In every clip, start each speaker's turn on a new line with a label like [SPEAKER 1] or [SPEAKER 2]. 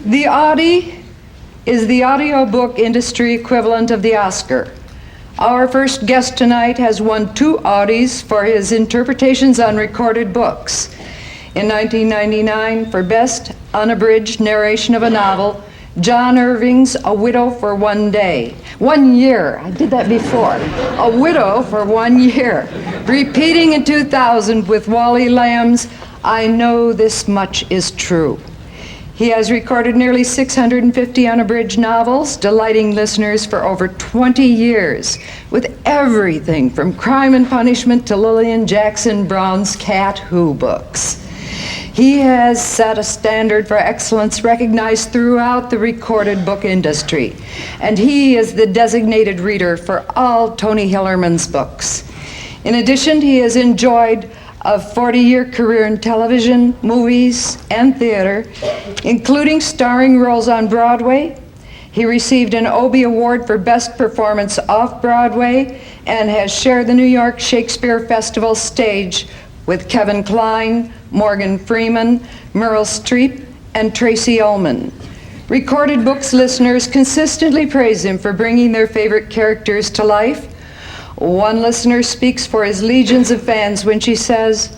[SPEAKER 1] The Audi is the audiobook industry equivalent of the Oscar. Our first guest tonight has won 2 Audis for his interpretations on recorded books. In 1999, for Best Unabridged Narration of a Novel, John Irving's A Widow for One Day. 1 year, I did that before. A Widow for 1 year. Repeating in 2000 with Wally Lamb's I Know This Much Is True. He has recorded nearly 650 unabridged novels, delighting listeners for over 20 years, with everything from Crime and Punishment to Lillian Jackson Brown's Cat Who books. He has set a standard for excellence recognized throughout the recorded book industry, and he is the designated reader for all Tony Hillerman's books. In addition, he has enjoyed a 40-year career in television, movies, and theater, including starring roles on Broadway. He received an Obie Award for Best Performance Off-Broadway and has shared the New York Shakespeare Festival stage with Kevin Kline, Morgan Freeman, Meryl Streep, and Tracy Ullman. Recorded Books listeners consistently praise him for bringing their favorite characters to life. One listener speaks for his legions of fans when she says,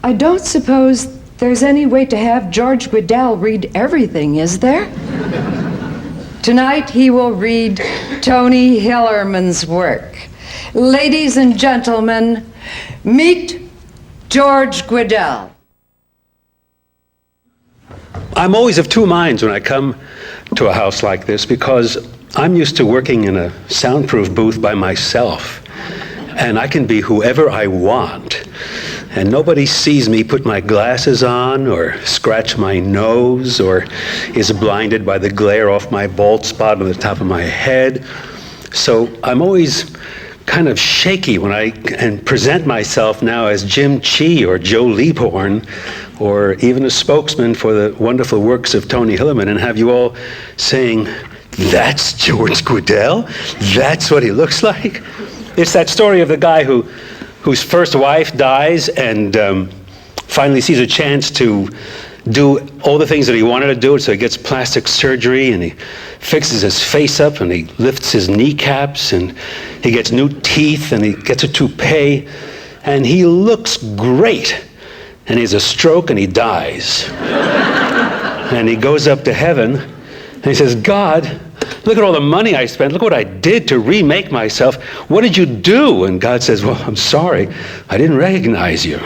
[SPEAKER 1] "I don't suppose there's any way to have George Guidall read everything, is there?" Tonight he will read Tony Hillerman's work. Ladies and gentlemen, meet George Guidall.
[SPEAKER 2] I'm always of 2 minds when I come to a house like this because I'm used to working in a soundproof booth by myself, and I can be whoever I want, and nobody sees me put my glasses on or scratch my nose or is blinded by the glare off my bald spot on the top of my head. So I'm always kind of shaky when I can present myself now as Jim Chee or Joe Liebhorn or even a spokesman for the wonderful works of Tony Hillerman and have you all saying, "That's George Guidall? That's what he looks like?" It's that story of the guy whose first wife dies and finally sees a chance to do all the things that he wanted to do, so he gets plastic surgery and he fixes his face up and he lifts his kneecaps and he gets new teeth and he gets a toupee and he looks great, and he has a stroke and he dies. And he goes up to heaven and he says, "God, look at all the money I spent. Look what I did to remake myself. What did you do?" And God says, "Well, I'm sorry. I didn't recognize you."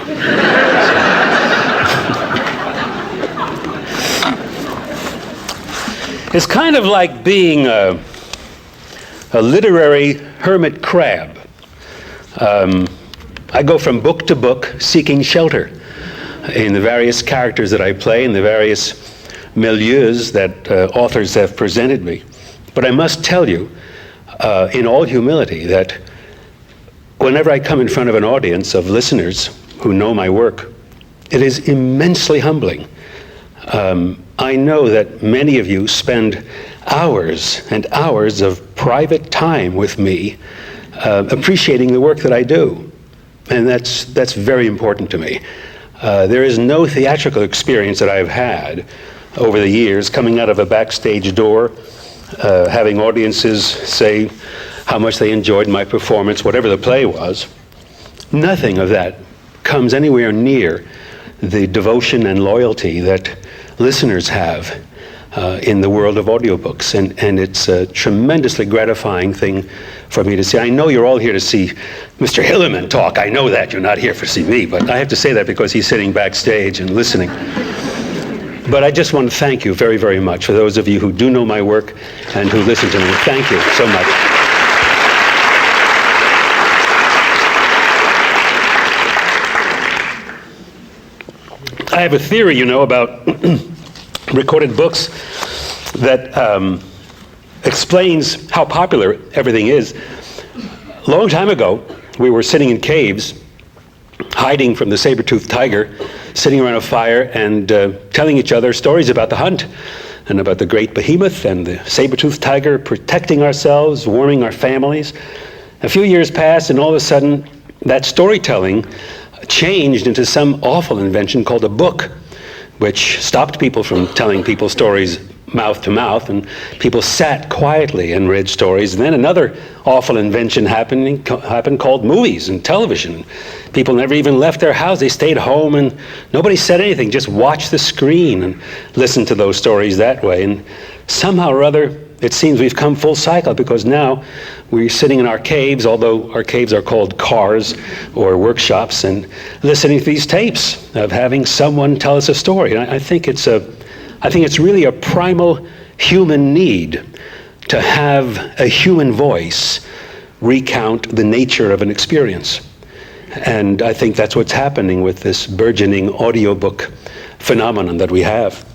[SPEAKER 2] It's kind of like being a literary hermit crab. I go from book to book seeking shelter in the various characters that I play, in the various milieus that authors have presented me. But I must tell you, in all humility, that whenever I come in front of an audience of listeners who know my work, it is immensely humbling. I know that many of you spend hours and hours of private time with me, appreciating the work that I do. And that's very important to me. There is no theatrical experience that I've had over the years coming out of a backstage door, having audiences say how much they enjoyed my performance, whatever the play was. Nothing of that comes anywhere near the devotion and loyalty that listeners have in the world of audiobooks, and it's a tremendously gratifying thing for me to see. I know you're all here to see Mr. Hillerman talk. I know that you're not here to see me, but I have to say that because he's sitting backstage and listening. But I just want to thank you very, very much for those of you who do know my work and who listen to me. Thank you so much. I have a theory, you know, about recorded books that explains how popular everything is. A long time ago, we were sitting in caves, hiding from the saber-toothed tiger, sitting around a fire and telling each other stories about the hunt and about the great behemoth and the saber-toothed tiger, protecting ourselves, warming our families. A few years passed, and all of a sudden, that storytelling changed into some awful invention called a book, which stopped people from telling people stories mouth to mouth, and people sat quietly and read stories. And then another awful invention happened called movies and television. People never even left their house. They stayed home and nobody said anything, just watched the screen and listened to those stories that way. And somehow or other, it seems we've come full cycle, because now we're sitting in our caves, although our caves are called cars or workshops, and listening to these tapes of having someone tell us a story. And I think it's really a primal human need to have a human voice recount the nature of an experience. And I think that's what's happening with this burgeoning audiobook phenomenon that we have.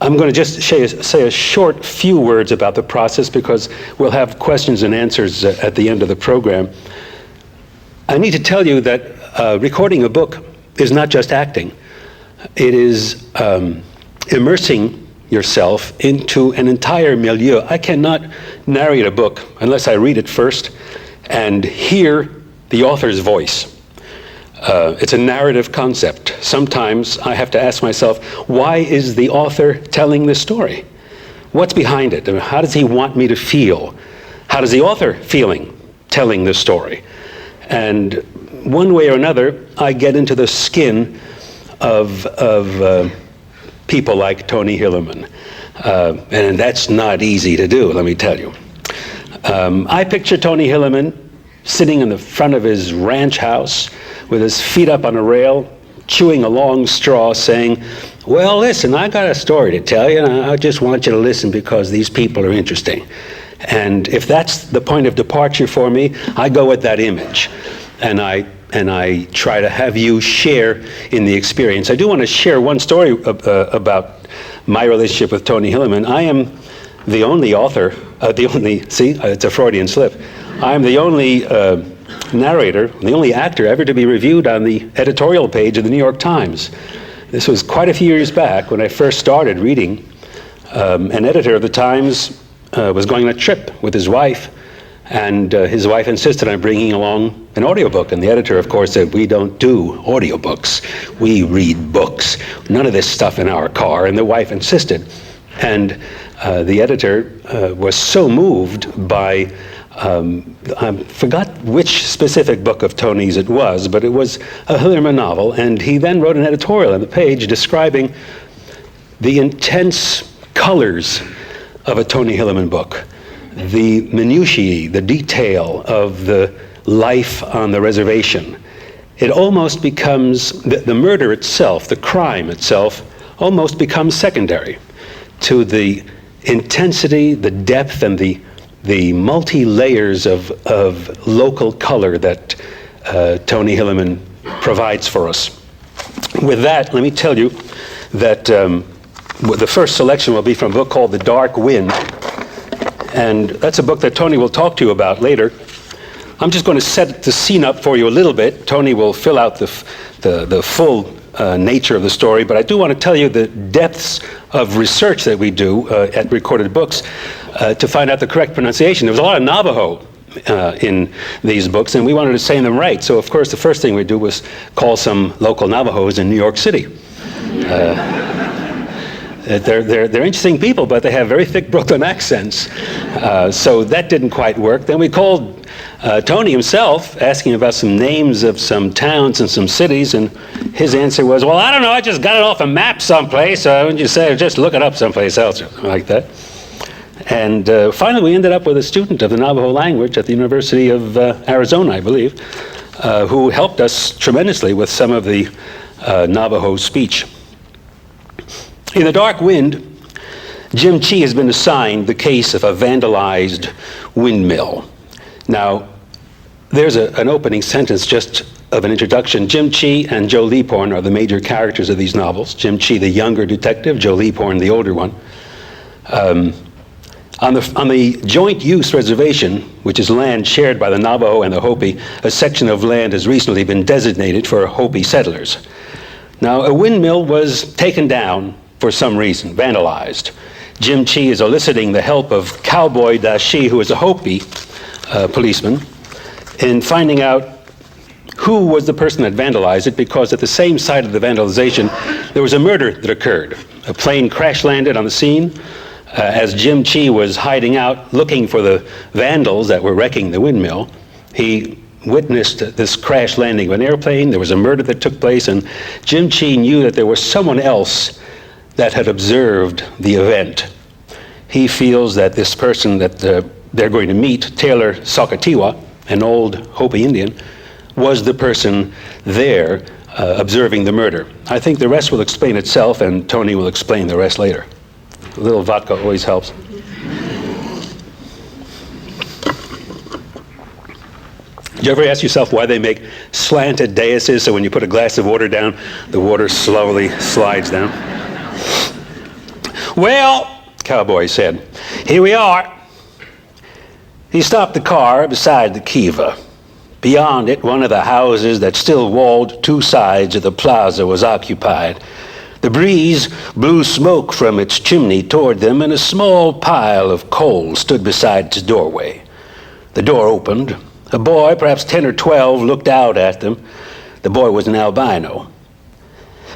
[SPEAKER 2] I'm going to just say a short few words about the process, because we'll have questions and answers at the end of the program. I need to tell you that recording a book is not just acting. It is immersing yourself into an entire milieu. I cannot narrate a book unless I read it first and hear the author's voice. It's a narrative concept. Sometimes I have to ask myself, why is the author telling this story? What's behind it? How does he want me to feel? How does the author feeling telling this story? And one way or another, I get into the skin of people like Tony Hillerman. And that's not easy to do, let me tell you. I picture Tony Hillerman sitting in the front of his ranch house with his feet up on a rail, chewing a long straw, saying, well, listen, I got a story to tell you, and I just want you to listen because these people are interesting. And if that's the point of departure for me, I go with that image. And I try to have you share in the experience. I do want to share one story about my relationship with Tony Hillerman. I am the only author, it's a Freudian slip. I'm the only narrator, the only actor ever to be reviewed on the editorial page of the New York Times. This was quite a few years back when I first started reading. An editor of the Times was going on a trip with his wife, and his wife insisted on bringing along an audiobook. And the editor, of course, said, we don't do audiobooks. We read books. None of this stuff in our car. And the wife insisted. And the editor was so moved by, I forgot which specific book of Tony's it was, but it was a Hillerman novel. And he then wrote an editorial on the page describing the intense colors of a Tony Hillerman book, the minutiae, the detail of the life on the reservation. It almost becomes, the murder itself, the crime itself, almost becomes secondary to the intensity, the depth, and the multi-layers of local color that Tony Hillerman provides for us. With that, let me tell you that the first selection will be from a book called The Dark Wind. And that's a book that Tony will talk to you about later. I'm just going to set the scene up for you a little bit. Tony will fill out the full nature of the story, but I do want to tell you the depths of research that we do at Recorded Books to find out the correct pronunciation. There was a lot of Navajo in these books, and we wanted to say them right. So, of course, the first thing we do was call some local Navajos in New York City. They're interesting people, but they have very thick Brooklyn accents. So that didn't quite work. Then we called Tony himself, asking about some names of some towns and some cities, and his answer was, well, I don't know, I just got it off a map someplace. Wouldn't you say, just look it up someplace else, or something like that. And finally, we ended up with a student of the Navajo language at the University of Arizona, I believe, who helped us tremendously with some of the Navajo speech. In The Dark Wind, Jim Chi has been assigned the case of a vandalized windmill. Now, there's an opening sentence just of an introduction. Jim Chi and Joe Leaporn are the major characters of these novels. Jim Chi, the younger detective, Joe Leaporn, the older one. On the joint use reservation, which is land shared by the Navajo and the Hopi, a section of land has recently been designated for Hopi settlers. Now, a windmill was taken down for some reason, vandalized. Jim Chi is eliciting the help of Cowboy Dashi, who is a Hopi policeman, in finding out who was the person that vandalized it, because at the same site of the vandalization, there was a murder that occurred. A plane crash landed on the scene as Jim Chi was hiding out looking for the vandals that were wrecking the windmill. He witnessed this crash landing of an airplane. There was a murder that took place, and Jim Chi knew that there was someone else that had observed the event. He feels that this person that they're going to meet, Taylor Sakatiwa, an old Hopi Indian, was the person there observing the murder. I think the rest will explain itself, and Tony will explain the rest later. A little vodka always helps. Do you ever ask yourself why they make slanted daises so when you put a glass of water down, the water slowly slides down? Well, Cowboy said, here we are. He stopped the car beside the kiva. Beyond it, one of the houses that still walled two sides of the plaza was occupied. The breeze blew smoke from its chimney toward them, and a small pile of coal stood beside its doorway. The door opened. A boy, perhaps 10 or 12, looked out at them. The boy was an albino.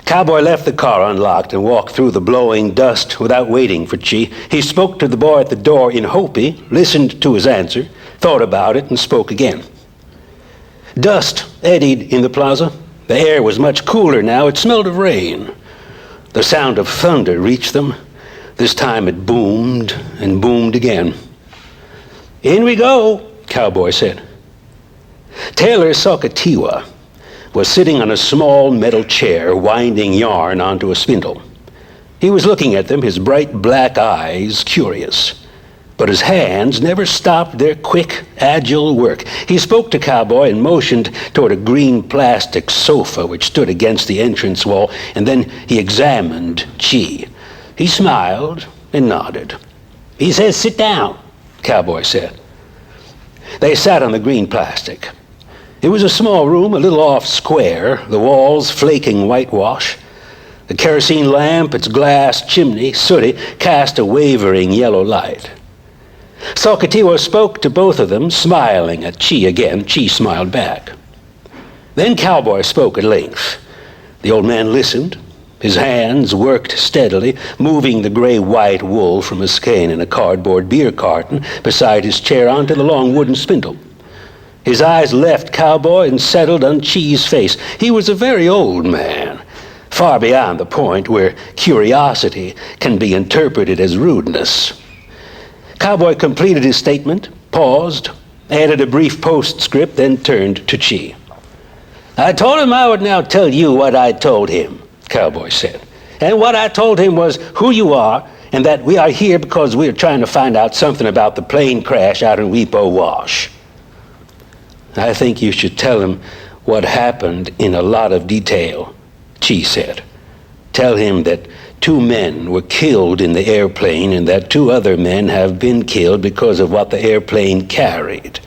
[SPEAKER 2] Cowboy left the car unlocked and walked through the blowing dust without waiting for Chi. He spoke to the boy at the door in Hopi, listened to his answer, thought about it, and spoke again. Dust eddied in the plaza. The air was much cooler now. It smelled of rain. The sound of thunder reached them. This time it boomed and boomed again. In we go, Cowboy said. Taylor Sakatiwa was sitting on a small metal chair, winding yarn onto a spindle. He was looking at them, his bright black eyes curious. But his hands never stopped their quick, agile work. He spoke to Cowboy and motioned toward a green plastic sofa which stood against the entrance wall, and then he examined Chi. He smiled and nodded. He says, sit down, Cowboy said. They sat on the green plastic. It was a small room, a little off square, the walls flaking whitewash. The kerosene lamp, its glass chimney, sooty, cast a wavering yellow light. Sakatiwa spoke to both of them, smiling at Chi again. Chi smiled back. Then Cowboy spoke at length. The old man listened. His hands worked steadily, moving the gray-white wool from a skein in a cardboard beer carton beside his chair onto the long wooden spindle. His eyes left Cowboy and settled on Chi's face. He was a very old man, far beyond the point where curiosity can be interpreted as rudeness. Cowboy completed his statement, paused, added a brief postscript, then turned to Chi. I told him I would now tell you what I told him, Cowboy said. And what I told him was who you are and that we are here because we are trying to find out something about the plane crash out in Weepo Wash. I think you should tell him what happened in a lot of detail, Chi said. Tell him that 2 men were killed in the airplane and that 2 other men have been killed because of what the airplane carried.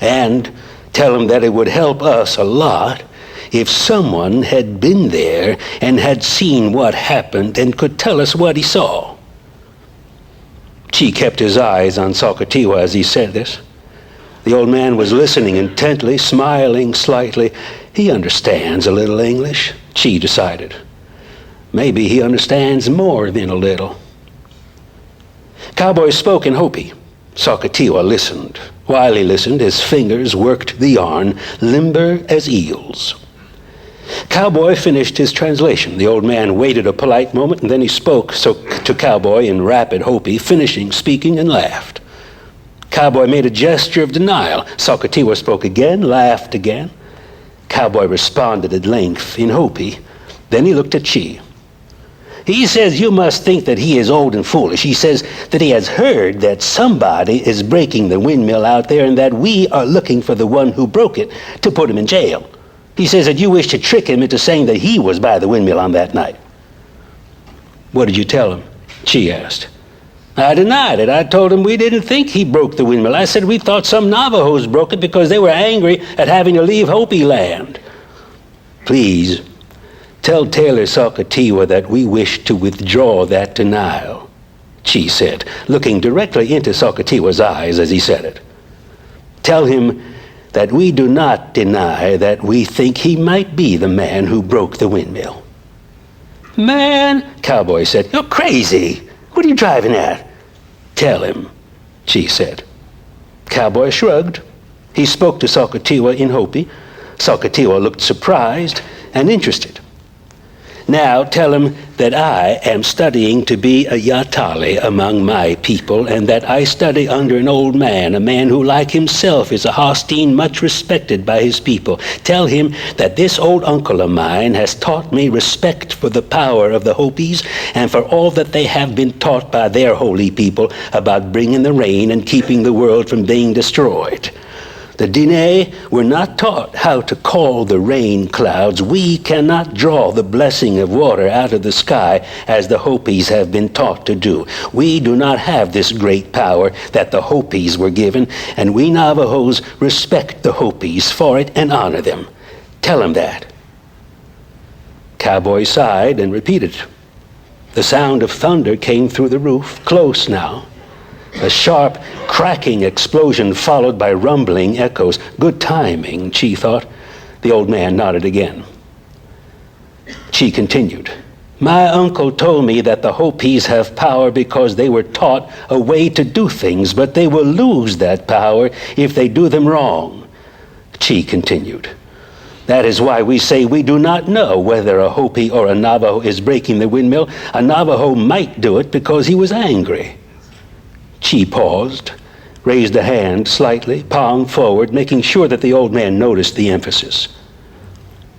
[SPEAKER 2] And tell him that it would help us a lot if someone had been there and had seen what happened and could tell us what he saw. Chi kept his eyes on Sakatiwa as he said this. The old man was listening intently, smiling slightly. He understands a little English, Chi decided. Maybe he understands more than a little. Cowboy spoke in Hopi. Sakatiwa listened. While he listened, his fingers worked the yarn, limber as eels. Cowboy finished his translation. The old man waited a polite moment, and then he spoke to Cowboy in rapid Hopi, finishing speaking, and laughed. Cowboy made a gesture of denial. Sakatiwa spoke again, laughed again. Cowboy responded at length in Hopi. Then he looked at Chi. He says you must think that he is old and foolish. He says that he has heard that somebody is breaking the windmill out there and that we are looking for the one who broke it to put him in jail. He says that you wish to trick him into saying that he was by the windmill on that night. What did you tell him? Chi asked. I denied it. I told him we didn't think he broke the windmill. I said we thought some Navajos broke it because they were angry at having to leave Hopi land. Please, tell Taylor Sakatiwa that we wish to withdraw that denial, Chi said, looking directly into Sakatiwa's eyes as he said it. Tell him that we do not deny that we think he might be the man who broke the windmill. Man, Cowboy said, you're crazy. What are you driving at? Tell him, Chi said. Cowboy shrugged. He spoke to Salkatiwa in Hopi. Salkatiwa looked surprised and interested. Now tell him that I am studying to be a Yatali among my people, and that I study under an old man, a man who like himself is a Hostine, much respected by his people. Tell him that this old uncle of mine has taught me respect for the power of the Hopis and for all that they have been taught by their holy people about bringing the rain and keeping the world from being destroyed. The Diné were not taught how to call the rain clouds. We cannot draw the blessing of water out of the sky as the Hopis have been taught to do. We do not have this great power that the Hopis were given, and we Navajos respect the Hopis for it and honor them. Tell him that. Cowboy sighed and repeated. The sound of thunder came through the roof, close now. A sharp, cracking explosion followed by rumbling echoes. Good timing, Chi thought. The old man nodded again. Chi continued. My uncle told me that the Hopis have power because they were taught a way to do things, but they will lose that power if they do them wrong. Chi continued. That is why we say we do not know whether a Hopi or a Navajo is breaking the windmill. A Navajo might do it because he was angry. Chi paused, raised a hand slightly, palm forward, making sure that the old man noticed the emphasis.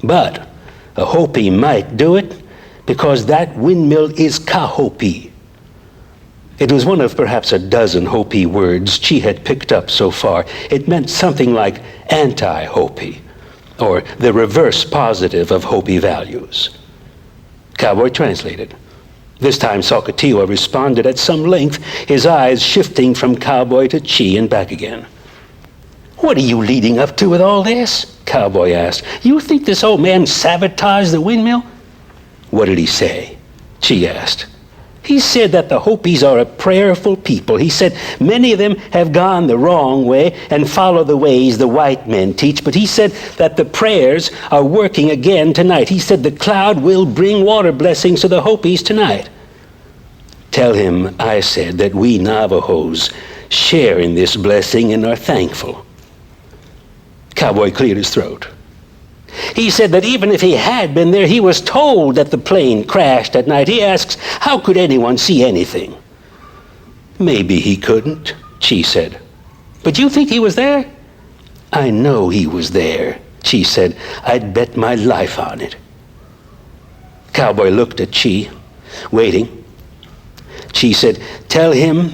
[SPEAKER 2] But a Hopi might do it because that windmill is Ka-Hopi. It was one of perhaps a dozen Hopi words Chi had picked up so far. It meant something like anti-Hopi, or the reverse positive of Hopi values. Cowboy translated. This time Salkatiwa responded at some length, his eyes shifting from Cowboy to Chi and back again. What are you leading up to with all this? Cowboy asked. You think this old man sabotaged the windmill? What did he say? Chi asked. He said that the Hopis are a prayerful people. He said many of them have gone the wrong way and follow the ways the white men teach. But he said that the prayers are working again tonight. He said the cloud will bring water blessings to the Hopis tonight. Tell him I said that we Navajos share in this blessing and are thankful. Cowboy cleared his throat. He said that even if he had been there, he was told that the plane crashed at night. He asks, how could anyone see anything? Maybe he couldn't, Chi said. But you think he was there? I know he was there, Chi said. I'd bet my life on it. Cowboy looked at Chi, waiting. Chi said, tell him,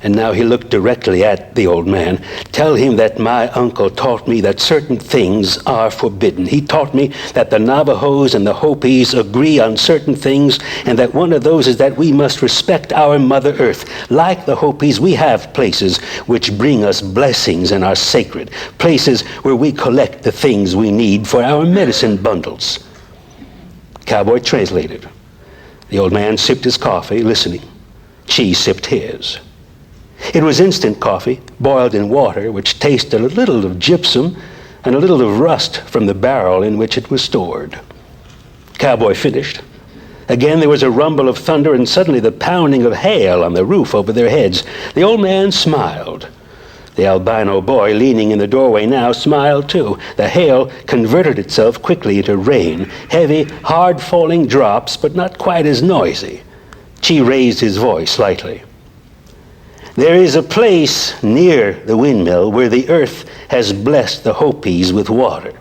[SPEAKER 2] and now he looked directly at the old man, tell him that my uncle taught me that certain things are forbidden. He taught me that the Navajos and the Hopis agree on certain things, and that one of those is that we must respect our Mother Earth. Like the Hopis, we have places which bring us blessings and are sacred, places where we collect the things we need for our medicine bundles. Cowboy translated. The old man sipped his coffee, listening. Chi sipped his. It was instant coffee, boiled in water, which tasted a little of gypsum and a little of rust from the barrel in which it was stored. Cowboy finished. Again there was a rumble of thunder and suddenly the pounding of hail on the roof over their heads. The old man smiled. The albino boy, leaning in the doorway now, smiled too. The hail converted itself quickly into rain, heavy, hard-falling drops, but not quite as noisy. Chi raised his voice slightly. There is a place near the windmill where the earth has blessed the Hopis with water.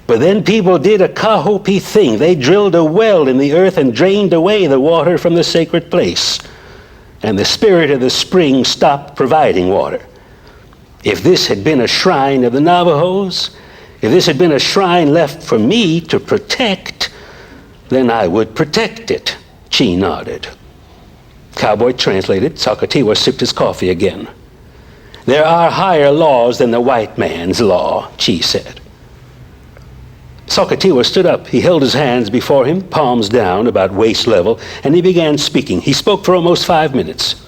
[SPEAKER 2] But then people did a Ka-Hopi thing. They drilled a well in the earth and drained away the water from the sacred place. And the spirit of the spring stopped providing water. If this had been a shrine of the Navajos, if this had been a shrine left for me to protect, then I would protect it. Chi nodded. Cowboy translated. Salkatiwa sipped his coffee again. There are higher laws than the white man's law, Chi said. Salkatiwa stood up. He held his hands before him, palms down, about waist level, and he began speaking. He spoke for almost 5 minutes.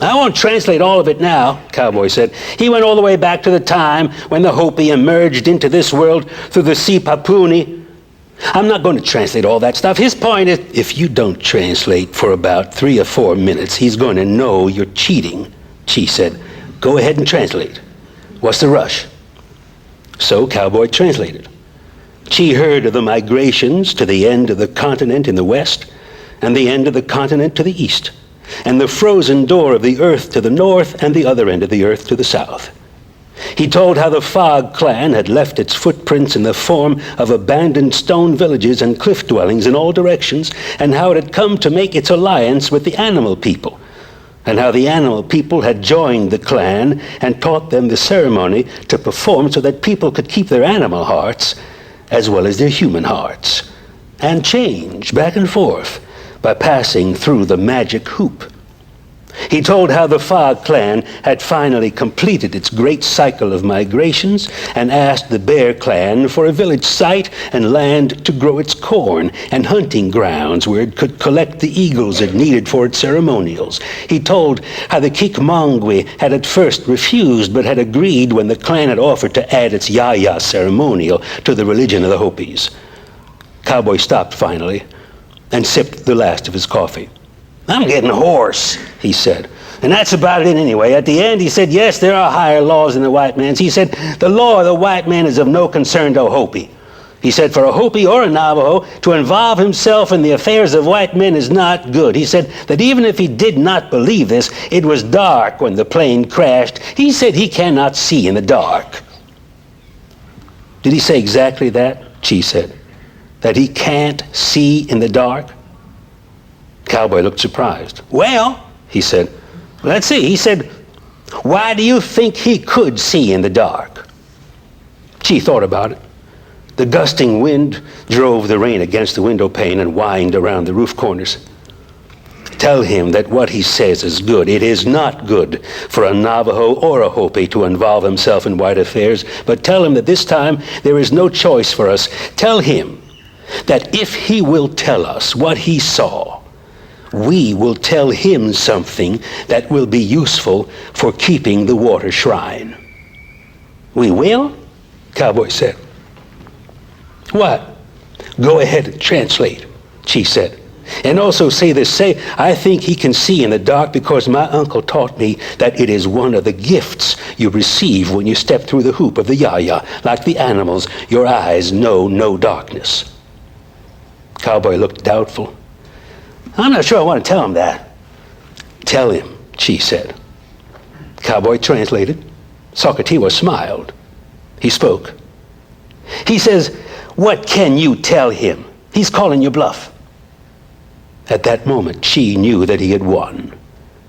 [SPEAKER 2] I won't translate all of it now, Cowboy said. He went all the way back to the time when the Hopi emerged into this world through the Sea Papuni. I'm not going to translate all that stuff. His point is, if you don't translate for about 3 or 4 minutes, he's going to know you're cheating. Chi said, go ahead and translate. What's the rush? So Cowboy translated. Chi heard of the migrations to the end of the continent in the west and the end of the continent to the east, and the frozen door of the earth to the north and the other end of the earth to the south. He told how the Fog clan had left its footprints in the form of abandoned stone villages and cliff dwellings in all directions, and how it had come to make its alliance with the animal people, and how the animal people had joined the clan and taught them the ceremony to perform so that people could keep their animal hearts as well as their human hearts, and change back and forth by passing through the magic hoop. He told how the Fog clan had finally completed its great cycle of migrations and asked the Bear clan for a village site and land to grow its corn and hunting grounds where it could collect the eagles it needed for its ceremonials. He told how the Kikmangwe had at first refused but had agreed when the clan had offered to add its Yaya ceremonial to the religion of the Hopis. Cowboy stopped finally and sipped the last of his coffee. I'm getting hoarse, he said. And that's about it anyway. At the end, he said, yes, there are higher laws than the white man's. He said, the law of the white man is of no concern to a Hopi. He said, for a Hopi or a Navajo to involve himself in the affairs of white men is not good. He said that even if he did not believe this, it was dark when the plane crashed. He said he cannot see in the dark. Did he say exactly that? Chi said. That he can't see in the dark? Cowboy looked surprised. Well, he said, let's see. He said, why do you think he could see in the dark? Chi thought about it. The gusting wind drove the rain against the window pane and whined around the roof corners. Tell him that what he says is good. It is not good for a Navajo or a Hopi to involve himself in white affairs, but tell him that this time there is no choice for us. Tell him that if he will tell us what he saw, we will tell him something that will be useful for keeping the water shrine. We will? Cowboy said. What? Go ahead and translate, Chi said. And also say this, say, I think he can see in the dark because my uncle taught me that it is one of the gifts you receive when you step through the hoop of the Yaya. Like the animals, your eyes know no darkness. Cowboy looked doubtful. I'm not sure I want to tell him that. Tell him, Chi said. Cowboy translated. Sakatiwa smiled. He spoke. He says, what can you tell him? He's calling you bluff. At that moment, Chi knew that he had won.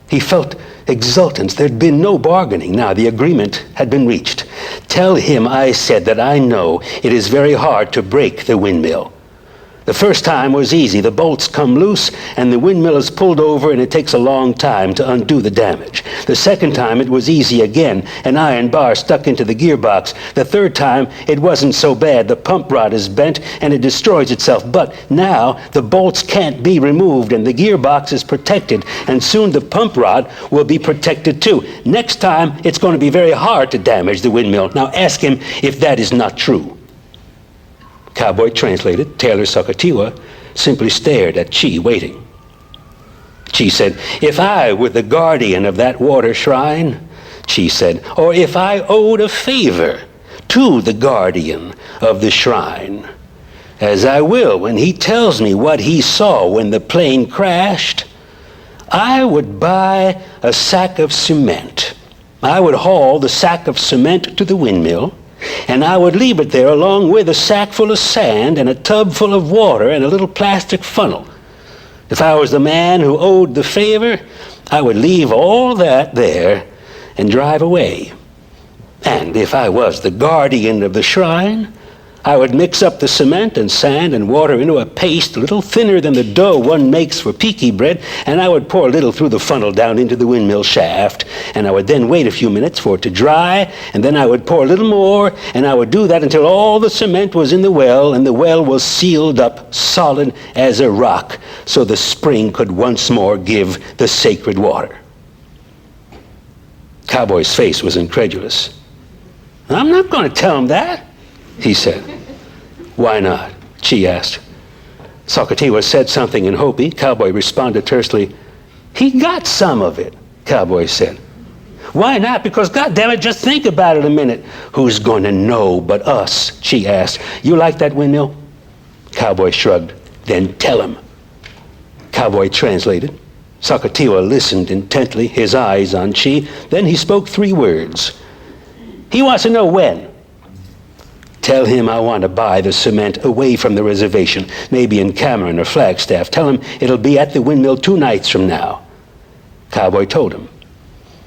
[SPEAKER 2] He felt exultance. There'd been no bargaining now. The agreement had been reached. Tell him I said that I know it is very hard to break the windmill. The first time was easy. The bolts come loose and the windmill is pulled over and it takes a long time to undo the damage. The second time it was easy again. An iron bar stuck into the gearbox. The third time it wasn't so bad. The pump rod is bent and it destroys itself. But now the bolts can't be removed and the gearbox is protected, and soon the pump rod will be protected too. Next time it's going to be very hard to damage the windmill. Now ask him if that is not true. Cowboy translated. Taylor Sakatiwa simply stared at Chi, waiting. Chi said, if I were the guardian of that water shrine, Chi said, or if I owed a favor to the guardian of the shrine, as I will when he tells me what he saw when the plane crashed, I would buy a sack of cement. I would haul the sack of cement to the windmill, and I would leave it there along with a sack full of sand and a tub full of water and a little plastic funnel. If I was the man who owed the favor, I would leave all that there and drive away. And if I was the guardian of the shrine, I would mix up the cement and sand and water into a paste a little thinner than the dough one makes for piki bread, and I would pour a little through the funnel down into the windmill shaft, and I would then wait a few minutes for it to dry, and then I would pour a little more, and I would do that until all the cement was in the well, and the well was sealed up solid as a rock, so the spring could once more give the sacred water. Cowboy's face was incredulous. I'm not going to tell him that, he said. Why not? She asked. Sakatiwa said something in Hopi. Cowboy responded tersely. He got some of it, Cowboy said. Why not? Because, goddammit, just think about it a minute. Who's going to know but us? She asked. You like that windmill? Cowboy shrugged. Then tell him. Cowboy translated. Sakatiwa listened intently, his eyes on Chi. Then he spoke 3 words. He wants to know when. Tell him I want to buy the cement away from the reservation, maybe in Cameron or Flagstaff. Tell him it'll be at the windmill 2 nights from now. Cowboy told him.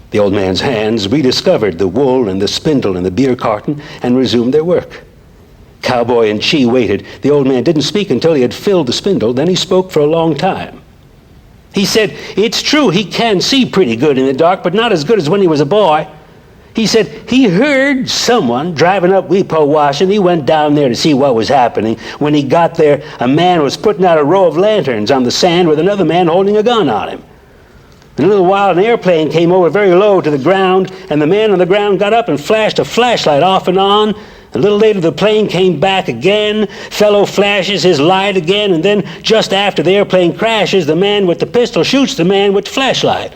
[SPEAKER 2] The old man's hands rediscovered the wool and the spindle and the beer carton and resumed their work. Cowboy and Chi waited. The old man didn't speak until he had filled the spindle. Then he spoke for a long time. He said, it's true he can see pretty good in the dark, but not as good as when he was a boy. He said he heard someone driving up Weepo Wash, and he went down there to see what was happening. When he got there, a man was putting out a row of lanterns on the sand with another man holding a gun on him. In a little while, an airplane came over very low to the ground, and the man on the ground got up and flashed a flashlight off and on. A little later, the plane came back again. Fellow flashes his light again, and then just after the airplane crashes, the man with the pistol shoots the man with the flashlight.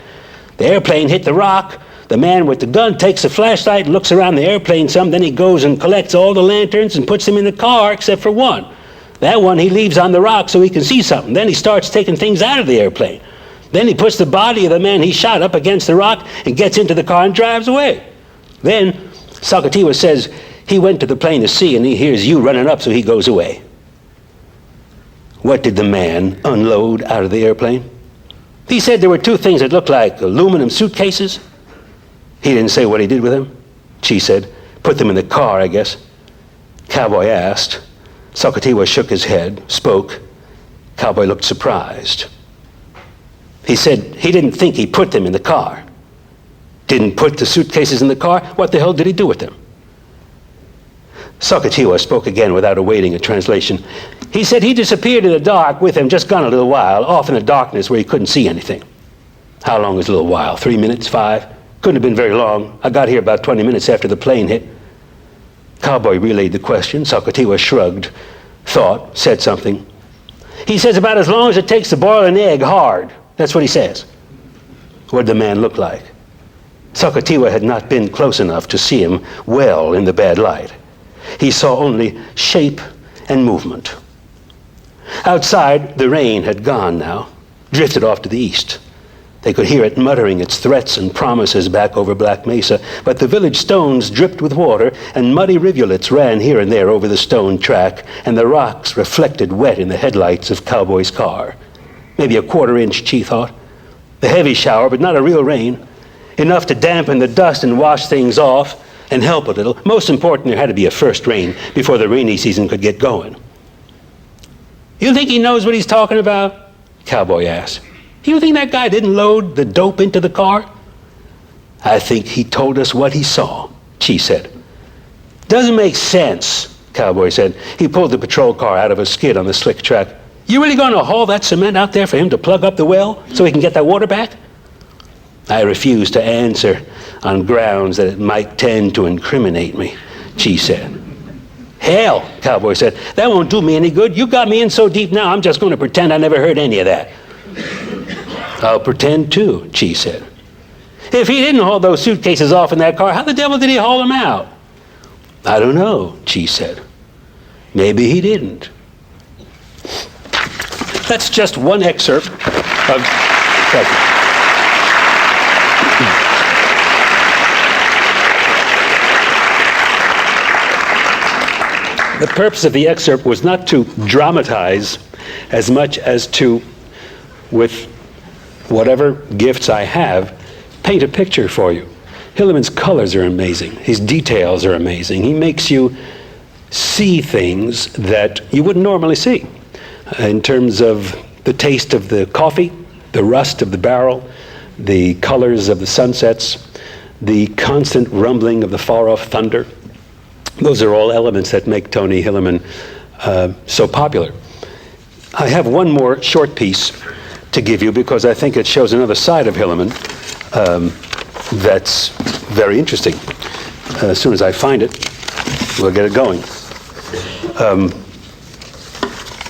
[SPEAKER 2] The airplane hit the rock. The man with the gun takes the flashlight and looks around the airplane some. Then he goes and collects all the lanterns and puts them in the car except for one. That one he leaves on the rock so he can see something. Then he starts taking things out of the airplane. Then he puts the body of the man he shot up against the rock and gets into the car and drives away. Then Sakatiwa says he went to the plane to see, and he hears you running up, so he goes away. What did the man unload out of the airplane? He said there were 2 things that looked like aluminum suitcases. He didn't say what he did with them. She said, put them in the car, I guess. Cowboy asked. Sakatiwa shook his head, spoke. Cowboy looked surprised. He said he didn't think he put them in the car. Didn't put the suitcases in the car? What the hell did he do with them? Sakatiwa spoke again without awaiting a translation. He said he disappeared in the dark with him, just gone a little while, off in the darkness where he couldn't see anything. How long was a little while? 3 minutes? 5? Couldn't have been very long. I got here about 20 minutes after the plane hit. Cowboy relayed the question. Sakatiwa shrugged, thought, said something. He says about as long as it takes to boil an egg hard. That's what he says. What did the man look like? Sakatiwa had not been close enough to see him well in the bad light. He saw only shape and movement. Outside, the rain had gone now, drifted off to the east. They could hear it muttering its threats and promises back over Black Mesa, but the village stones dripped with water, and muddy rivulets ran here and there over the stone track, and the rocks reflected wet in the headlights of Cowboy's car. Maybe a 1/4 inch, Chi thought. A heavy shower, but not a real rain. Enough to dampen the dust and wash things off and help a little. Most important, there had to be a first rain before the rainy season could get going. You think he knows what he's talking about? Cowboy asked. You think that guy didn't load the dope into the car? I think he told us what he saw, Chi said. Doesn't make sense, Cowboy said. He pulled the patrol car out of a skid on the slick track. You really going to haul that cement out there for him to plug up the well so he can get that water back? I refuse to answer on grounds that it might tend to incriminate me, Chi said. Hell, Cowboy said, that won't do me any good. You got me in so deep now, I'm just going to pretend I never heard any of that. I'll pretend too, Chi said. If he didn't haul those suitcases off in that car, how the devil did he haul them out? I don't know, Chi said. Maybe he didn't. That's just one excerpt of... The purpose of the excerpt was not to dramatize as much as to, with whatever gifts I have, paint a picture for you. Hillerman's colors are amazing. His details are amazing. He makes you see things that you wouldn't normally see. In terms of the taste of the coffee, the rust of the barrel, the colors of the sunsets, the constant rumbling of the far-off thunder. Those are all elements that make Tony Hillerman so popular. I have one more short piece to give you because I think it shows another side of Hillerman that's very interesting. As soon as I find it, we'll get it going.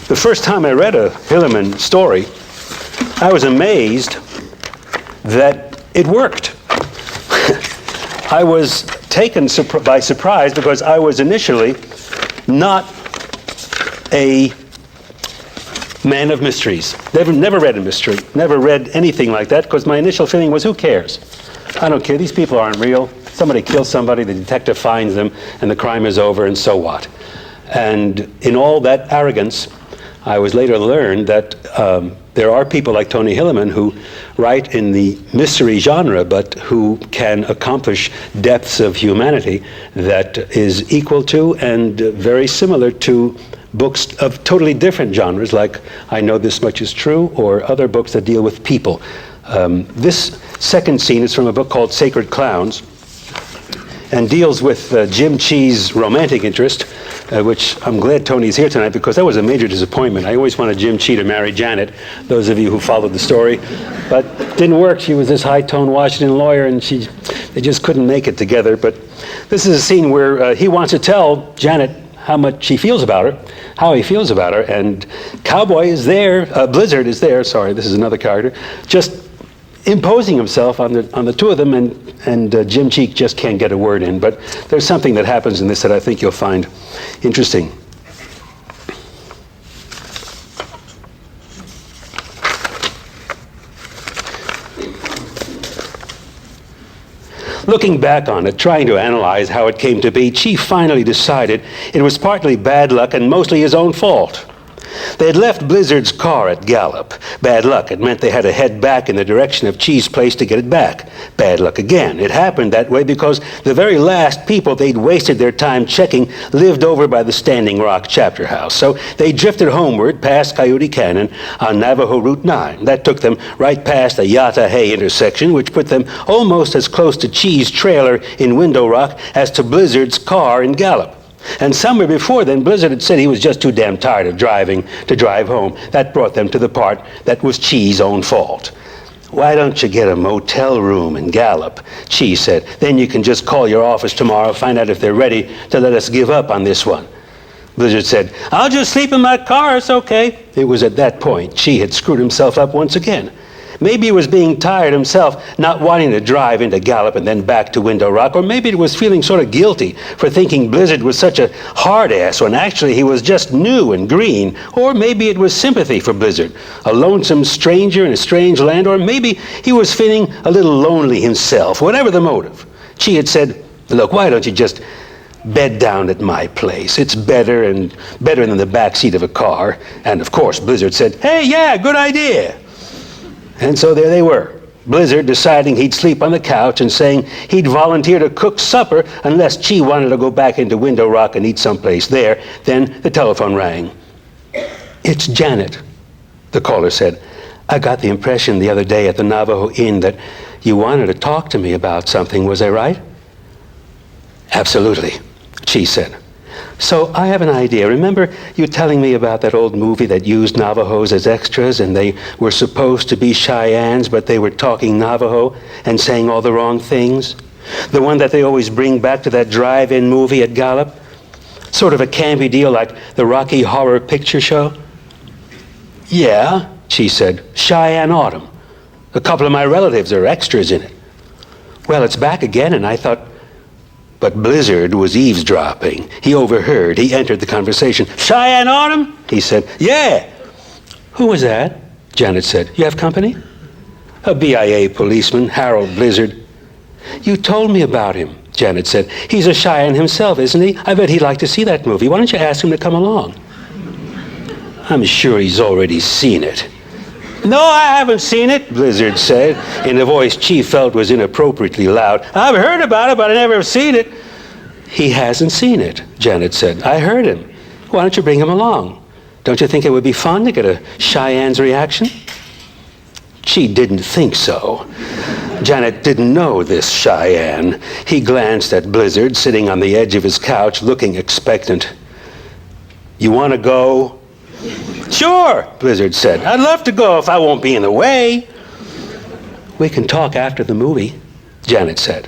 [SPEAKER 2] The first time I read a Hillerman story, I was amazed that it worked. I was taken by surprise because I was initially not a man of mysteries. Never read a mystery, never read anything like that, because my initial feeling was, who cares? I don't care, these people aren't real. Somebody kills somebody, the detective finds them, and the crime is over, and so what? And in all that arrogance, I was later learned that there are people like Tony Hillerman who write in the mystery genre, but who can accomplish depths of humanity that is equal to and very similar to books of totally different genres, like I Know This Much Is True, or other books that deal with people. This second scene is from a book called Sacred Clowns, and deals with Jim Chee's romantic interest, which I'm glad Tony's here tonight, because that was a major disappointment. I always wanted Jim Chee to marry Janet, those of you who followed the story, but it didn't work. She was this high-toned Washington lawyer, and they just couldn't make it together. But this is a scene where he wants to tell Janet how much he feels about her, how he feels about her, and Cowboy is there, Blizzard is there, sorry, this is another character, just imposing himself on the two of them, and Jim Cheek just can't get a word in. But there's something that happens in this that I think you'll find interesting. Looking back on it, trying to analyze how it came to be, Chief finally decided it was partly bad luck and mostly his own fault. They had left Blizzard's car at Gallup. Bad luck. It meant they had to head back in the direction of Chee's place to get it back. Bad luck again. It happened that way because the very last people they'd wasted their time checking lived over by the Standing Rock chapter house. So they drifted homeward past Coyote Canyon on Navajo Route 9. That took them right past the Yata Hay intersection, which put them almost as close to Chee's trailer in Window Rock as to Blizzard's car in Gallup. And somewhere before then, Blizzard had said he was just too damn tired of driving to drive home. That brought them to the part that was Chee's own fault. Why don't you get a motel room in Gallup? Chee said. Then you can just call your office tomorrow, find out if they're ready to let us give up on this one. Blizzard said, I'll just sleep in my car, it's okay. It was at that point Chee had screwed himself up once again. Maybe he was being tired himself, not wanting to drive into Gallup and then back to Window Rock, or maybe it was feeling sort of guilty for thinking Blizzard was such a hard ass when actually he was just new and green, or maybe it was sympathy for Blizzard, a lonesome stranger in a strange land, or maybe he was feeling a little lonely himself. Whatever the motive, Chee had said, look, why don't you just bed down at my place? It's better than the back seat of a car. And of course Blizzard said, hey, yeah, good idea. And so there they were, Blizzard deciding he'd sleep on the couch and saying he'd volunteer to cook supper unless Chee wanted to go back into Window Rock and eat someplace there. Then the telephone rang. It's Janet, the caller said. I got the impression the other day at the Navajo Inn that you wanted to talk to me about something, was I right? Absolutely, Chee said. So I have an idea. Remember you telling me about that old movie that used Navajos as extras, and they were supposed to be Cheyennes, but they were talking Navajo and saying all the wrong things? The one that they always bring back to that drive-in movie at Gallup? Sort of a campy deal like the Rocky Horror Picture Show? Yeah, she said. Cheyenne Autumn. A couple of my relatives are extras in it. Well, it's back again, and I thought... But Blizzard was eavesdropping. He overheard. He entered the conversation. Cheyenne Autumn? He said. Yeah. Who was that? Janet said. You have company? A BIA policeman, Harold Blizzard. You told me about him, Janet said. He's a Cheyenne himself, isn't he? I bet he'd like to see that movie. Why don't you ask him to come along? I'm sure he's already seen it. No, I haven't seen it, Blizzard said, in a voice Chief felt was inappropriately loud. I've heard about it, but I never have seen it. He hasn't seen it, Janet said. I heard him. Why don't you bring him along? Don't you think it would be fun to get a Cheyenne's reaction? She didn't think so. Janet didn't know this Cheyenne. He glanced at Blizzard, sitting on the edge of his couch, looking expectant. You want to go? Sure, Blizzard said. I'd love to go if I won't be in the way. We can talk after the movie, Janet said.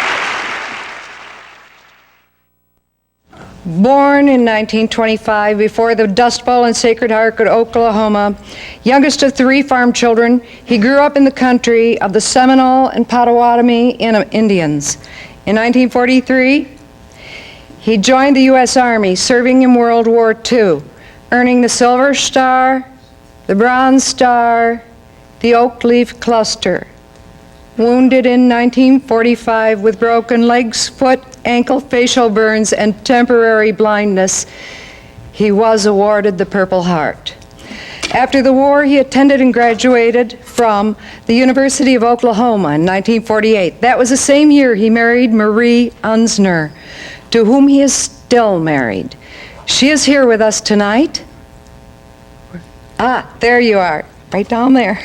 [SPEAKER 1] Born in 1925 before the Dust Bowl in Sacred Heart, Oklahoma, youngest of 3 farm children, he grew up in the country of the Seminole and Potawatomi Indians. In 1943, he joined the U.S. Army, serving in World War II, earning the Silver Star, the Bronze Star, the Oak Leaf Cluster. Wounded in 1945 with broken legs, foot, ankle, facial burns, and temporary blindness, he was awarded the Purple Heart. After the war, he attended and graduated from the University of Oklahoma in 1948. That was the same year he married Marie Unsner, to whom he is still married. She is here with us tonight. Ah, there you are, right down there.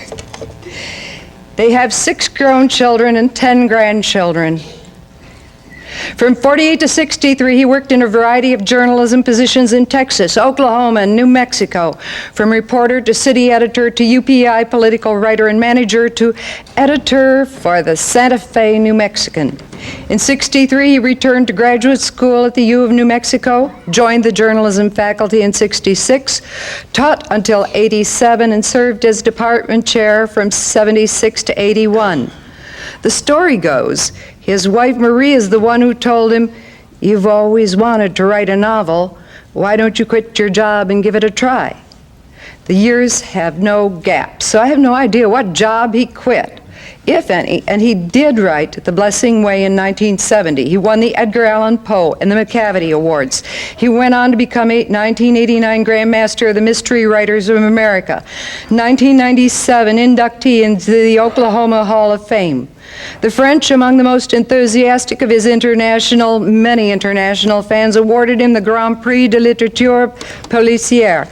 [SPEAKER 1] They have 6 grown children and 10 grandchildren. From 48 to 63, he worked in a variety of journalism positions in Texas, Oklahoma, and New Mexico, from reporter to city editor to UPI political writer and manager to editor for the Santa Fe New Mexican. In 63, he returned to graduate school at the U of New Mexico, joined the journalism faculty in 66, taught until 87, and served as department chair from 76 to 81. The story goes, his wife Marie is the one who told him, "You've always wanted to write a novel. Why don't you quit your job and give it a try?" The years have no gap, so I have no idea what job he quit, if any, and he did write The Blessing Way in 1970. He won the Edgar Allan Poe and the McCavity Awards. He went on to become a 1989 Grand Master of the Mystery Writers of America, 1997 inductee into the Oklahoma Hall of Fame. The French, among the most enthusiastic of his many international fans, awarded him the Grand Prix de Littérature Policière.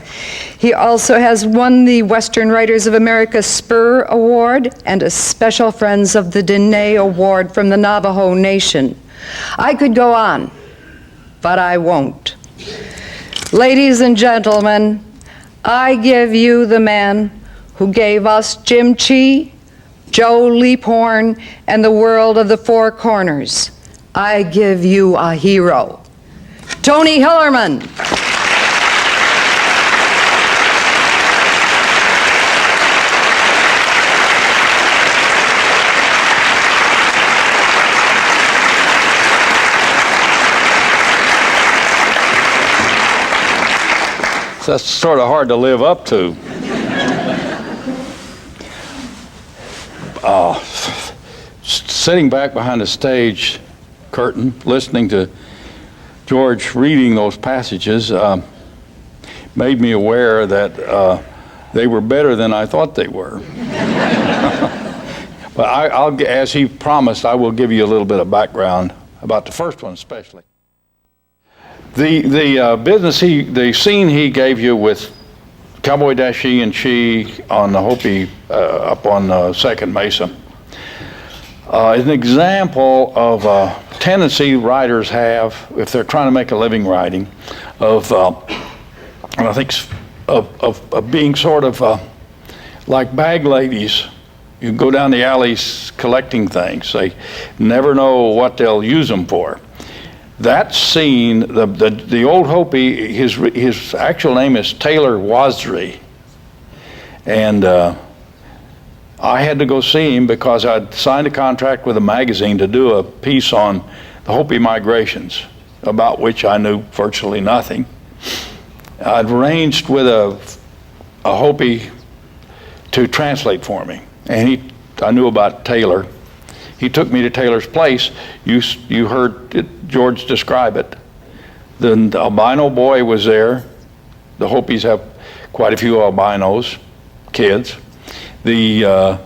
[SPEAKER 1] He also has won the Western Writers of America Spur Award and a Special Friends of the Dene Award from the Navajo Nation. I could go on, but I won't. Ladies and gentlemen, I give you the man who gave us Jim Chee, Joe Leaphorn, and the World of the Four Corners. I give you a hero. Tony Hillerman.
[SPEAKER 3] So that's sort of hard to live up to. Sitting back behind the stage curtain, listening to George reading those passages, made me aware that they were better than I thought they were. But I'll, as he promised, I will give you a little bit of background about the first one especially. The scene he gave you with Cowboy Dashie and Chee on the Hopi up on Second Mesa is an example of a tendency writers have, if they're trying to make a living writing, of and I think of being sort of like bag ladies. You go down the alleys collecting things. They never know what they'll use them for. That scene, the old Hopi, his actual name is Taylor Wasry, and I had to go see him because I'd signed a contract with a magazine to do a piece on the Hopi migrations, about which I knew virtually nothing. I'd arranged with a Hopi to translate for me, and I knew about Taylor. He took me to Taylor's place. You heard George describe it. The albino boy was there. The Hopis have quite a few albinos, kids. The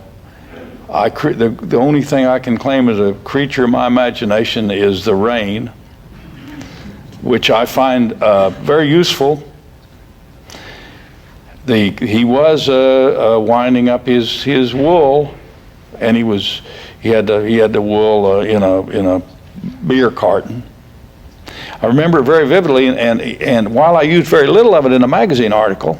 [SPEAKER 3] only thing I can claim as a creature of my imagination is the rain, which I find very useful. He was winding up his wool, and he had the wool in a beer carton. I remember very vividly, and while I used very little of it in a magazine article,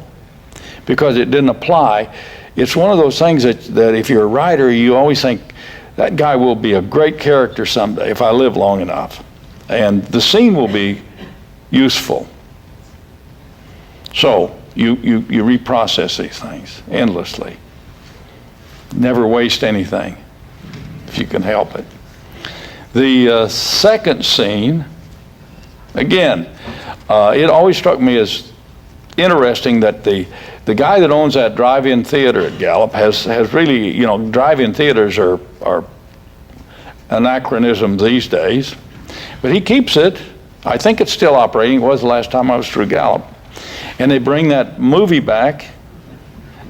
[SPEAKER 3] because it didn't apply, it's one of those things that if you're a writer, you always think, that guy will be a great character someday if I live long enough. And the scene will be useful. So you reprocess these things endlessly. Never waste anything if you can help it. The second scene, again, it always struck me as interesting that the guy that owns that drive-in theater at Gallup has really, drive-in theaters are anachronism these days, but he keeps it. I think it's still operating. It was the last time I was through Gallup. And they bring that movie back,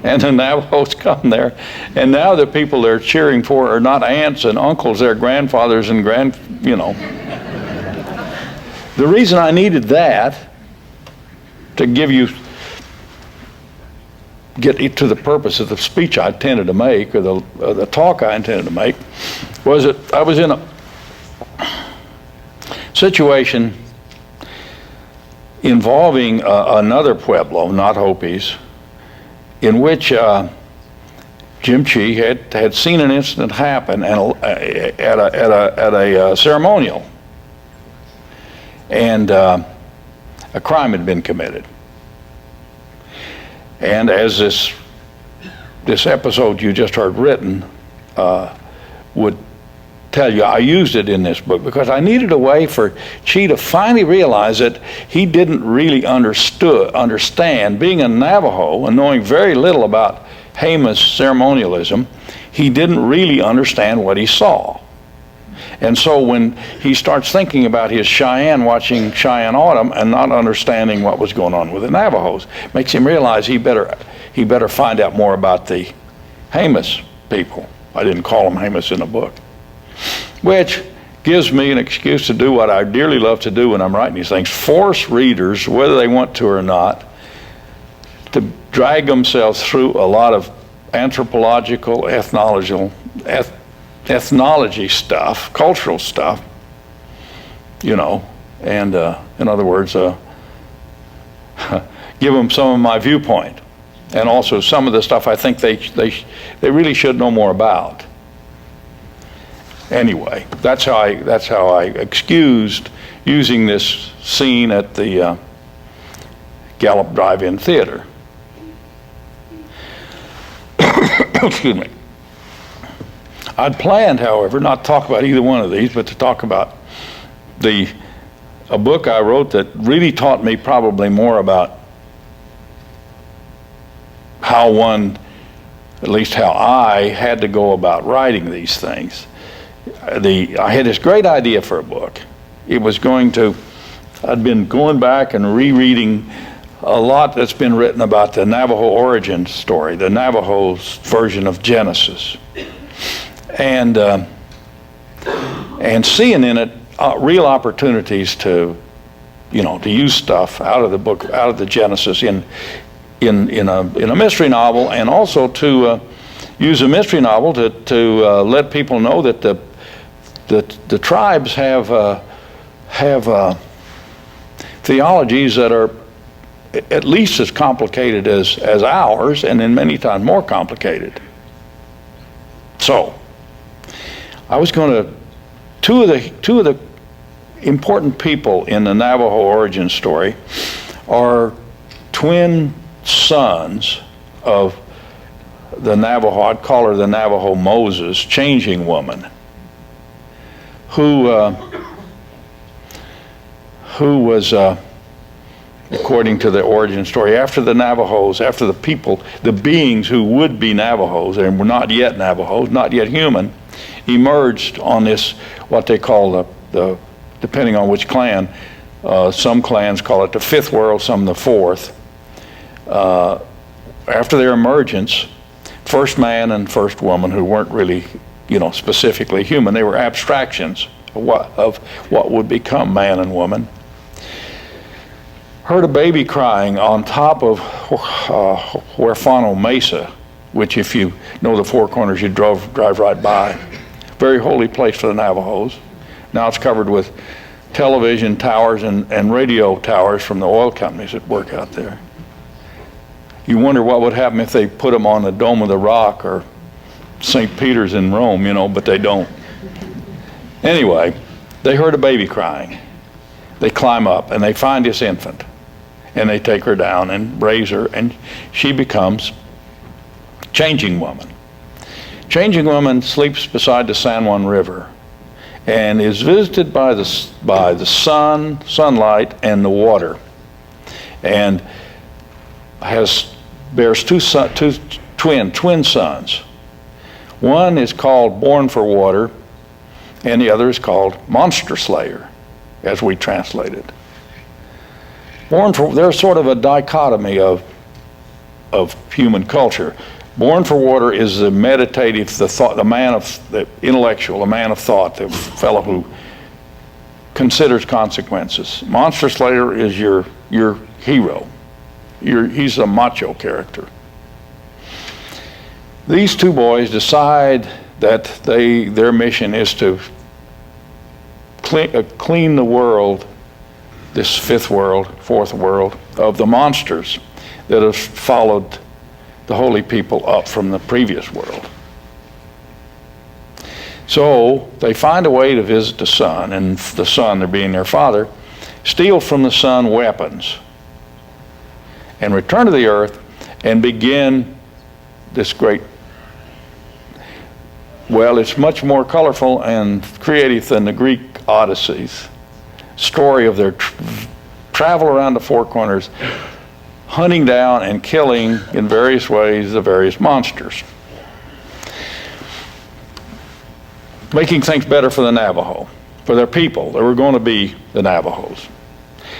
[SPEAKER 3] and the Navajos come there, and now the people they're cheering for are not aunts and uncles, they're grandfathers and The reason I needed that to get to the purpose of the speech I intended to make, or the talk I intended to make, was that I was in a situation involving another Pueblo, not Hopis, in which Jim Chee had seen an incident happen at a ceremonial, and a crime had been committed. And as this episode you just heard written would tell you, I used it in this book because I needed a way for Chee to finally realize that he didn't really understand, being a Navajo and knowing very little about Jemez ceremonialism, he didn't really understand what he saw. And so when he starts thinking about his Cheyenne, watching Cheyenne Autumn and not understanding what was going on with the Navajos, makes him realize he better find out more about the Jemez people. I didn't call them Jemez in the book. Which gives me an excuse to do what I dearly love to do when I'm writing these things: force readers, whether they want to or not, to drag themselves through a lot of anthropological, ethnology stuff, cultural stuff, and in other words, give them some of my viewpoint, and also some of the stuff I think they really should know more about. Anyway, that's how I excused using this scene at the Gallup Drive-In Theater. Excuse me. I'd planned, however, not to talk about either one of these, but to talk about a book I wrote that really taught me probably more about how one, at least how I had to go about writing these things. I had this great idea for a book. I'd been going back and rereading a lot that's been written about the Navajo origin story, the Navajo's version of Genesis, and seeing in it real opportunities to use stuff out of the book, out of the Genesis in a mystery novel, and also to use a mystery novel to let people know that the tribes have theologies that are at least as complicated as ours, and then many times more complicated. So I was going to two of the important people in the Navajo origin story are twin sons of the Navajo, I'd call her the Navajo Moses, changing woman, who was, according to the origin story, after the Navajos, after the people, the beings who would be Navajos and were not yet Navajos, not yet human, emerged on this, what they call the depending on which clan, some clans call it the fifth world, some the fourth. After their emergence, first man and first woman, who weren't really, specifically human, they were abstractions of what would become man and woman, heard a baby crying on top of Huerfano Mesa, which, if you know the Four Corners, you drive right by. Very holy place for the Navajos. Now it's covered with television towers and radio towers from the oil companies that work out there. You wonder what would happen if they put them on the Dome of the Rock or St. Peter's in Rome, but they don't. Anyway, they heard a baby crying. They climb up and they find this infant, and they take her down and raise her, and she becomes Changing Woman. Changing Woman sleeps beside the San Juan River and is visited by the sunlight, and the water, and bears two twin sons. One is called Born for Water, and the other is called Monster Slayer, as we translate it. There's sort of a dichotomy of human culture. Born for Water is the meditative, the intellectual, the man of thought, the fellow who considers consequences. Monster Slayer is your hero. He's a macho character. These two boys decide that their mission is to clean the world, this fourth world, of the monsters that have followed the holy people up from the previous world. So they find a way to visit the sun, and the sun, there being their father, steal from the sun weapons and return to the earth and begin this great, well, it's much more colorful and creative than the Greek Odysseys story of their travel around the four corners, hunting down and killing in various ways the various monsters, making things better for the Navajo, for their people. They were going to be the Navajos.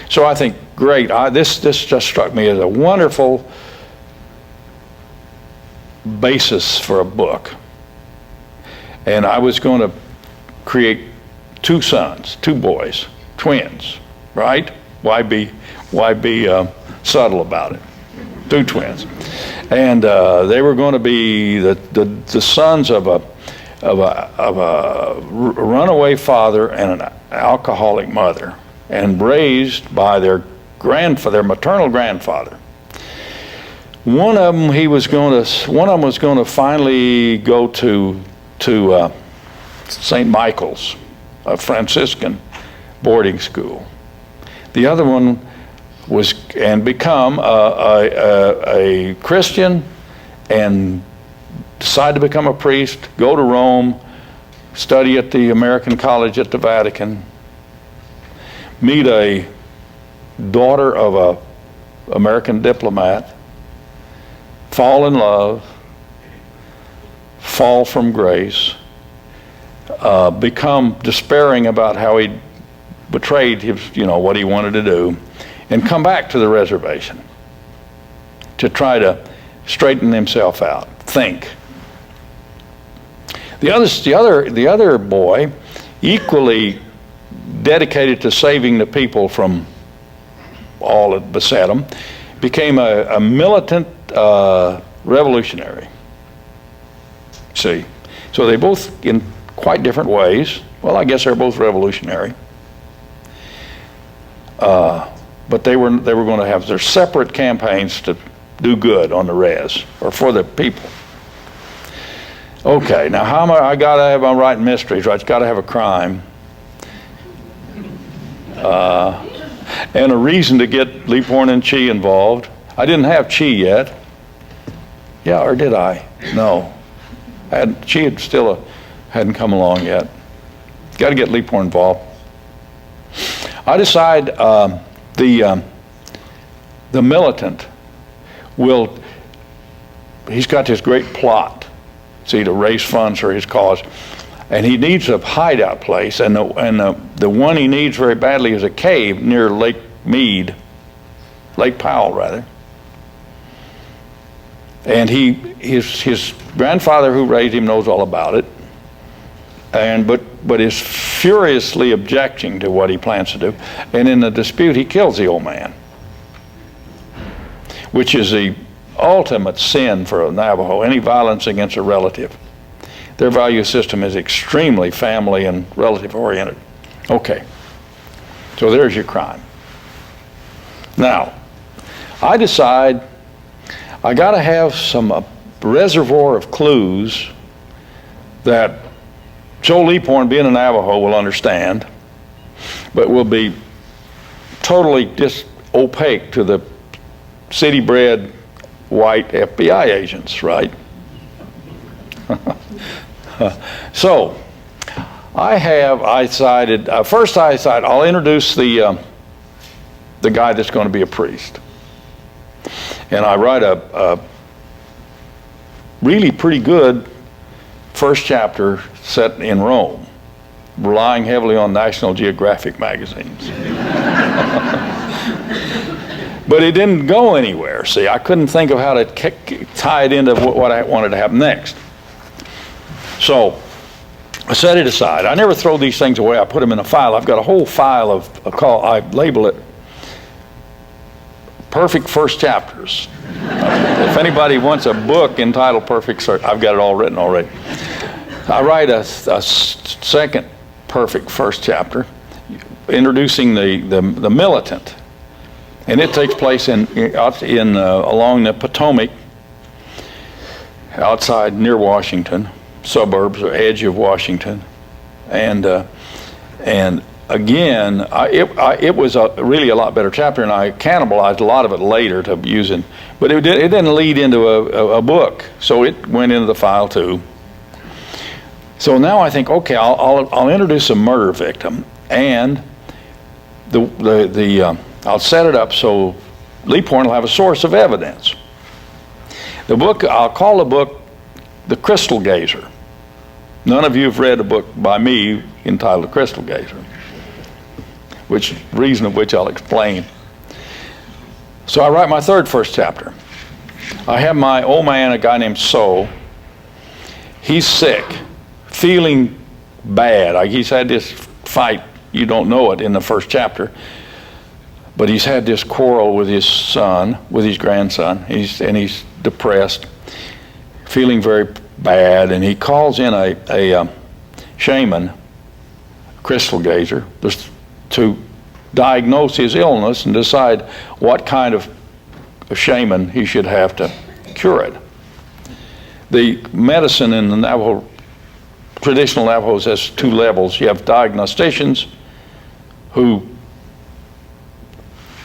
[SPEAKER 3] So I think, great, this just struck me as a wonderful basis for a book. And I was going to create two sons, two boys, twins, right? Why be subtle about it? Two twins, and they were going to be the sons of a runaway father and an alcoholic mother, and raised by their maternal grandfather. One of them was going to finally go to St. Michael's, a Franciscan boarding school. The other one become a Christian and decide to become a priest, go to Rome, study at the American College at the Vatican, meet a daughter of a American diplomat, fall in love, fall from grace, become despairing about how he betrayed his, what he wanted to do, and come back to the reservation to try to straighten himself out, think. The other boy, equally dedicated to saving the people from all that beset them, became a militant revolutionary. See, so they both, in quite different ways, well, I guess they're both revolutionary. But they were going to have their separate campaigns to do good on the res, or for the people. Okay, now I got to have, I'm writing mysteries, right? It's got to have a crime. And a reason to get Leaphorn and Chi involved. I didn't have Chi yet. Yeah, or did I? No. Chi hadn't come along yet. Got to get Leaphorn involved. I decide the militant he's got this great plot, see, to raise funds for his cause, and he needs a hideout place, and the one he needs very badly is a cave near Lake Powell rather. And his grandfather who raised him knows all about it, but is furiously objecting to what he plans to do. And in the dispute, he kills the old man, which is the ultimate sin for a Navajo, any violence against a relative. Their value system is extremely family and relative oriented. Okay, so there's your crime. Now, I decide I got to have some reservoir of clues that Joe Leaphorn, being a Navajo, will understand, but will be totally just opaque to the city-bred white FBI agents, right? So, I decided, first I decided I'll introduce the guy that's going to be a priest. And I write a really pretty good first chapter set in Rome, relying heavily on National Geographic magazines. But it didn't go anywhere. See, I couldn't think of how to tie it into what I wanted to happen next. So I set it aside. I never throw these things away. I put them in a file. I've got a whole file I label it Perfect First Chapters. If anybody wants a book entitled Perfect Search, I've got it all written already. I write a second perfect first chapter, introducing the militant, and it takes place in along the Potomac, outside near Washington, suburbs or edge of Washington, and again, it was really a lot better chapter, and I cannibalized a lot of it later to use it, but it didn't lead into a book, so it went into the file too. So now I think, okay, I'll introduce a murder victim, and I'll set it up so Lee Pointe will have a source of evidence. The book, I'll call the book The Crystal Gazer. None of you have read a book by me entitled The Crystal Gazer, reason of which I'll explain. So I write my third first chapter. I have my old man, a guy named So. He's sick, feeling bad. He's had this fight, you don't know it, in the first chapter, but he's had this quarrel with his son, with his grandson, and he's depressed, feeling very bad, and he calls in a shaman, crystal gazer, to diagnose his illness and decide what kind of a shaman he should have to cure it. The medicine in the Navajo, traditional Navajos, has two levels. You have diagnosticians who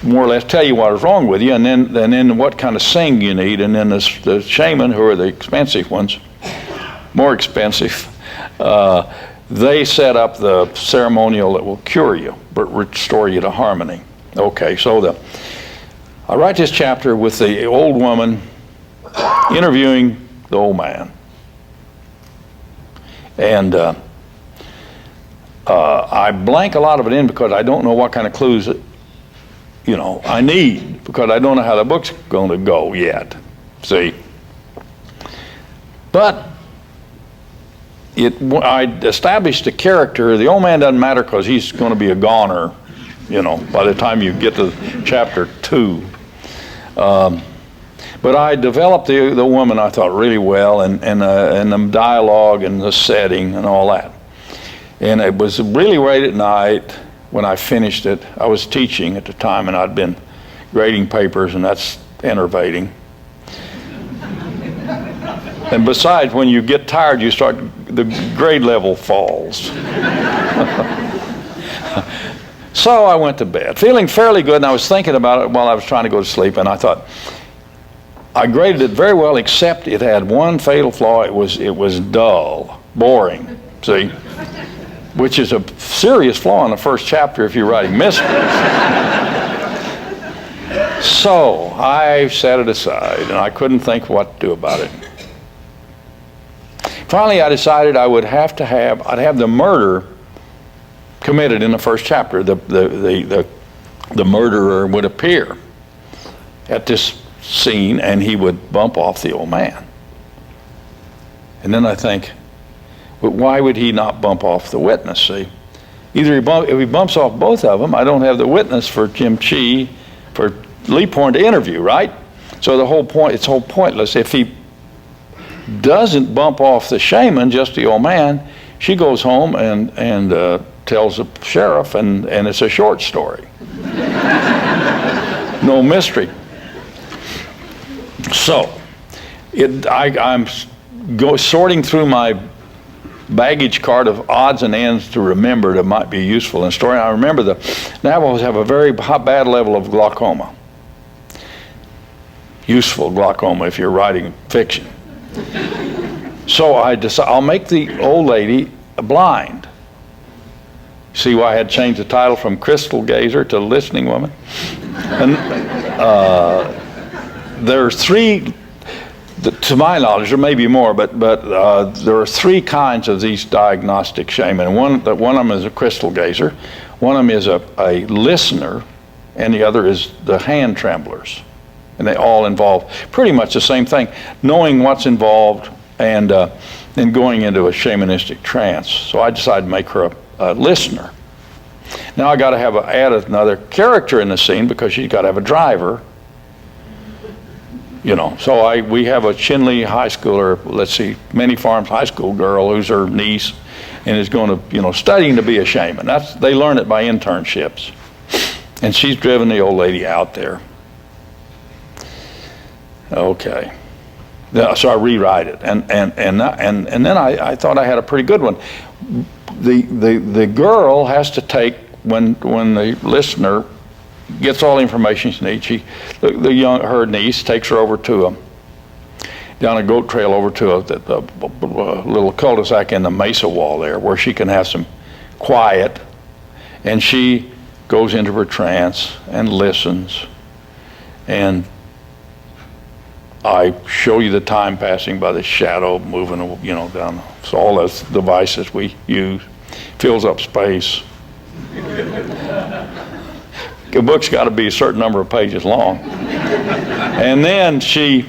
[SPEAKER 3] more or less tell you what is wrong with you, and then what kind of sing you need, and then the shaman, who are the expensive ones, more expensive, they set up the ceremonial that will cure you, but restore you to harmony. Okay, so I write this chapter with the old woman interviewing the old man. And I blank a lot of it in because I don't know what kind of clues I need, because I don't know how the book's going to go yet. See? But I established a character. The old man doesn't matter because he's going to be a goner, by the time you get to chapter 2. But I developed the woman, I thought, really well, and the dialogue and the setting and all that. And it was really late at night when I finished it. I was teaching at the time, and I'd been grading papers, and that's enervating. And besides, when you get tired, the grade level falls. So I went to bed, feeling fairly good, and I was thinking about it while I was trying to go to sleep, and I thought, I graded it very well, except it had one fatal flaw. It was dull, boring, see? Which is a serious flaw in the first chapter if you're writing mysteries. So I set it aside, and I couldn't think what to do about it. Finally, I decided I'd have the murder committed in the first chapter. The murderer would appear at this scene, and he would bump off the old man. And then I think, but why would he not bump off the witness? See, if he bumps off both of them, I don't have the witness for Jim Chi, for Lee Pointe to interview, right? So it's whole pointless. If he doesn't bump off the shaman, just the old man, she goes home and tells the sheriff, and it's a short story. No mystery. So I'm sorting through my baggage cart of odds and ends to remember that might be useful in a story. I remember the Navajos have a very bad level of glaucoma. Useful glaucoma if you're writing fiction. So I decided I'll make the old lady blind. See why I had changed the title from Crystal Gazer to Listening Woman? And there's three, to my knowledge, there may be more, but there are three kinds of these diagnostic shaman. One of them is a crystal gazer, one of them is a listener, and the other is the hand tremblers. And they all involve pretty much the same thing, knowing what's involved and going into a shamanistic trance. So I decided to make her a listener. Now I got to add another character in the scene because she's got to have a driver. You know, so we have a Chinle high schooler, let's see, Many Farms high school girl who's her niece and is going to, you know, studying to be a shaman. They learn it by internships. And she's driven the old lady out there. Okay. So I rewrite it, and then I thought I had a pretty good one. The girl has to take when the listener gets all the information she needs. Her niece takes her over to down a goat trail over to a little cul-de-sac in the mesa wall there, where she can have some quiet, and she goes into her trance and listens, and I show you the time passing by the shadow moving, you know, down. So all those devices we use fills up space. The book's got to be a certain number of pages long. And then she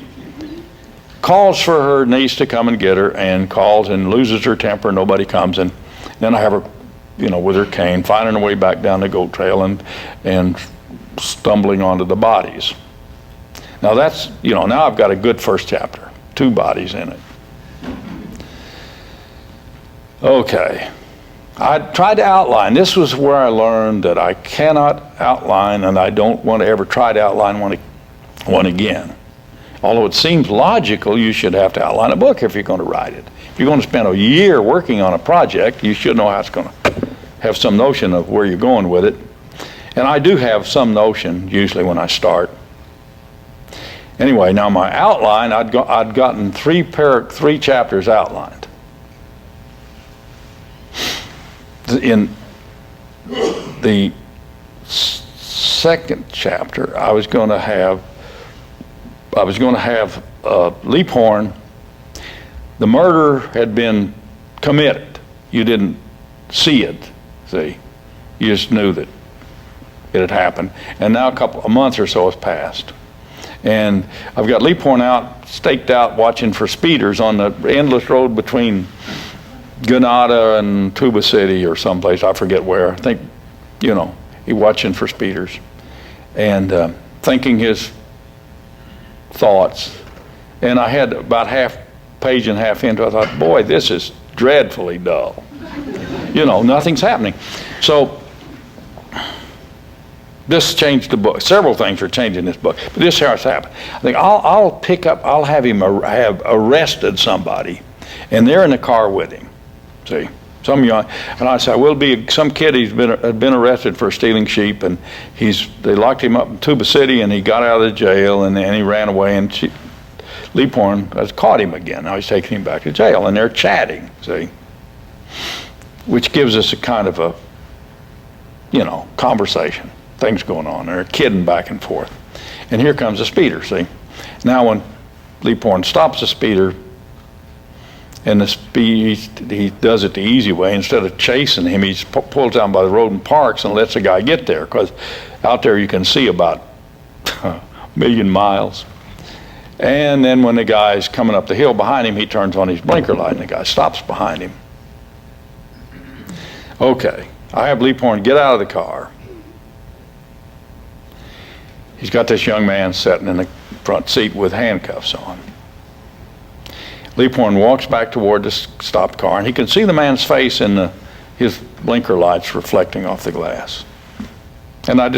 [SPEAKER 3] calls for her niece to come and get her, and calls and loses her temper. Nobody comes, and then I have her, you know, with her cane, finding her way back down the goat trail and stumbling onto the bodies. Now that's, you know, now I've got a good first chapter, 2 bodies in it. Okay. I tried to outline. This was where I learned that I cannot outline, and I don't want to ever try to outline one again. Although it seems logical, you should have to outline a book if you're going to write it. If you're going to spend a year working on a project, you should know how it's going to have some notion of where you're going with it. And I do have some notion usually when I start. Anyway, now my outline, I'd gotten 3 chapters outlined. In the second chapter, I was going to have Leaphorn. The murder had been committed. You didn't see it, see. You just knew that it had happened. And now a month or so has passed. And I've got Leaphorn staked out, watching for speeders on the endless road between Granada and Tuba City or someplace, I forget where. I think, you know, he's watching for speeders and thinking his thoughts. And I had about page and a half into it, I thought, boy, this is dreadfully dull. You know, nothing's happening. So this changed the book. Several things are changing this book, but this is how it's happened. I think I'll have him have arrested somebody, and they're in the car with him. See, some young, and I said, will be some kid had been arrested for stealing sheep, and they locked him up in Tuba City, and he got out of the jail, and he ran away, and Leaphorn has caught him again. Now he's taking him back to jail, and they're chatting. See, which gives us a kind of a, you know, conversation. Things going on. They're kidding back and forth. And here comes the speeder, see? Now when Leaphorn stops the speeder, and he does it the easy way. Instead of chasing him, he pulls down by the road and parks and lets the guy get there, because out there you can see about a million miles. And then when the guy's coming up the hill behind him, he turns on his blinker light, and the guy stops behind him. Okay, I have Leaphorn get out of the car. He's got this young man sitting in the front seat with handcuffs on. Leaphorn walks back toward the stopped car, and he can see the man's face in his blinker lights reflecting off the glass. And I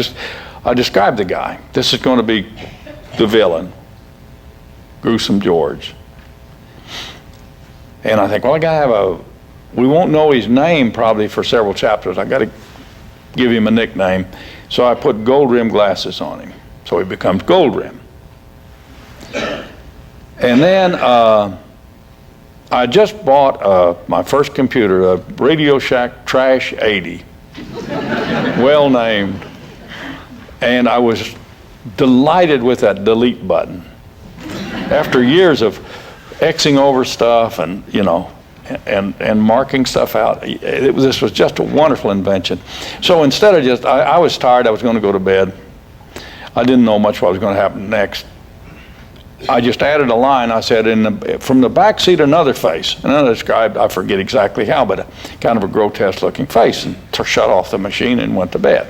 [SPEAKER 3] described the guy. This is going to be the villain, Gruesome George. And I think, well, I got to have we won't know his name probably for several chapters. I got to give him a nickname. So I put gold rim glasses on him. So he becomes Gold Rim. And then I just bought my first computer, a Radio Shack Trash 80. Well named. And I was delighted with that delete button. After years of Xing over stuff and, you know, and marking stuff out, this was just a wonderful invention. So instead of just, I was tired, I was going to go to bed. I didn't know much what was going to happen next. I just added a line. I said, from the back seat, another face. And I described, I forget exactly how, but kind of a grotesque looking face, and shut off the machine and went to bed.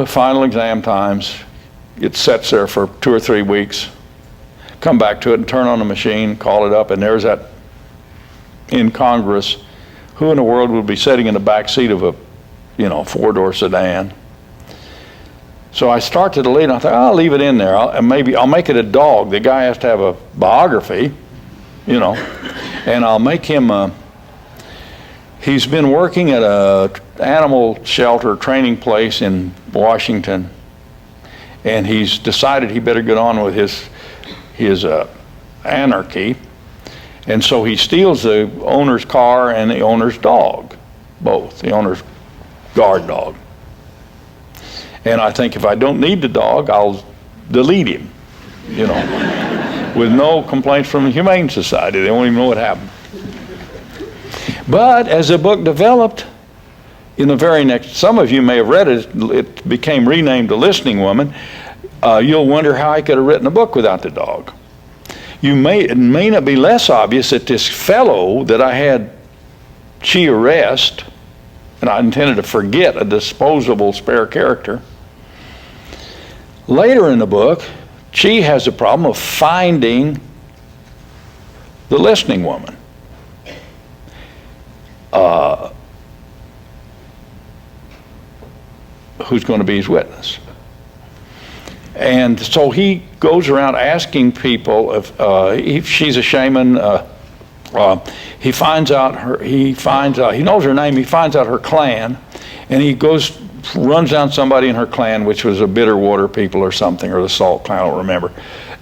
[SPEAKER 3] Final exam times, it sits there for 2 or 3 weeks. Come back to it and turn on the machine, call it up, and there's that incongruous, who in the world would be sitting in the back seat of a, you know, 4-door sedan? So I start to delete, and I thought, I'll leave it in there. Maybe I'll make it a dog. The guy has to have a biography, you know, and I'll make him, he's been working at a animal shelter training place in Washington, and he's decided he better get on with his anarchy. And so he steals the owner's car and the owner's dog, both, the owner's guard dog. And I think if I don't need the dog, I'll delete him, you know, with no complaints from the Humane Society. They won't even know what happened. But as the book developed, in the very next, some of you may have read it, it became renamed The Listening Woman. You'll wonder how I could have written a book without the dog. It may not be less obvious that this fellow that I had she arrest, and I intended to forget a disposable spare character. Later in the book, she has a problem of finding the listening woman. Who's going to be his witness. And so he goes around asking people if she's a shaman. He finds out he knows her name, he finds out her clan, and he runs down somebody in her clan, which was a Bitterwater people or something, or the Salt clan, I don't remember.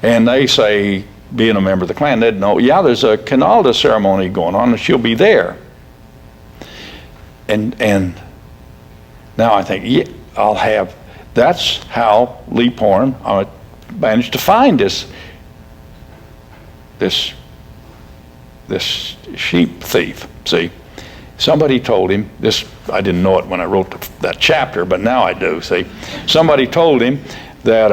[SPEAKER 3] And they say, being a member of the clan, they'd know, yeah, there's a Canalda ceremony going on, and she'll be there. And now I think, yeah, that's how Lee Porn managed to find this sheep thief. See, somebody told him this. I didn't know it when I wrote that chapter, but now I do. See, somebody told him that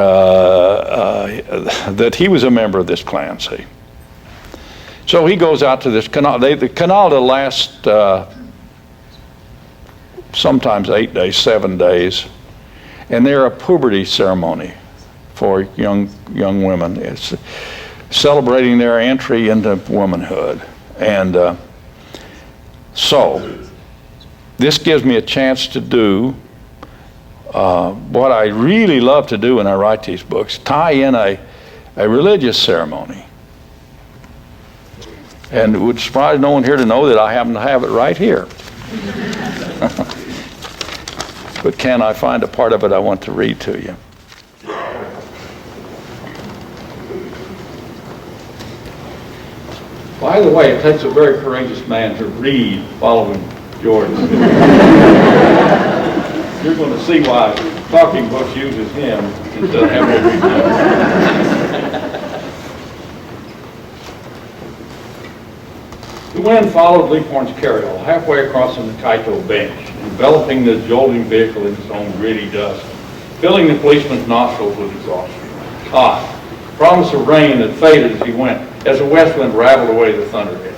[SPEAKER 3] that he was a member of this clan. See, so he goes out to this canal. The Canalda last sometimes 8 days, 7 days, and they're a puberty ceremony for young women. It's celebrating their entry into womanhood. And so this gives me a chance to do what I really love to do when I write these books, tie in a religious ceremony. And it would surprise no one here to know that I happen to have it right here. But can I find a part of it I want to read to you? By the way, it takes a very courageous man to read following Jordan. You're going to see why Talking Books uses him instead of having to read him. The wind followed Lee Porn's carryall halfway across the Kaito bench, enveloping the jolting vehicle in its own gritty dust, filling the policeman's nostrils with exhaustion. Hot. Promise of rain had faded as he went, as the west wind raveled away the thunderheads.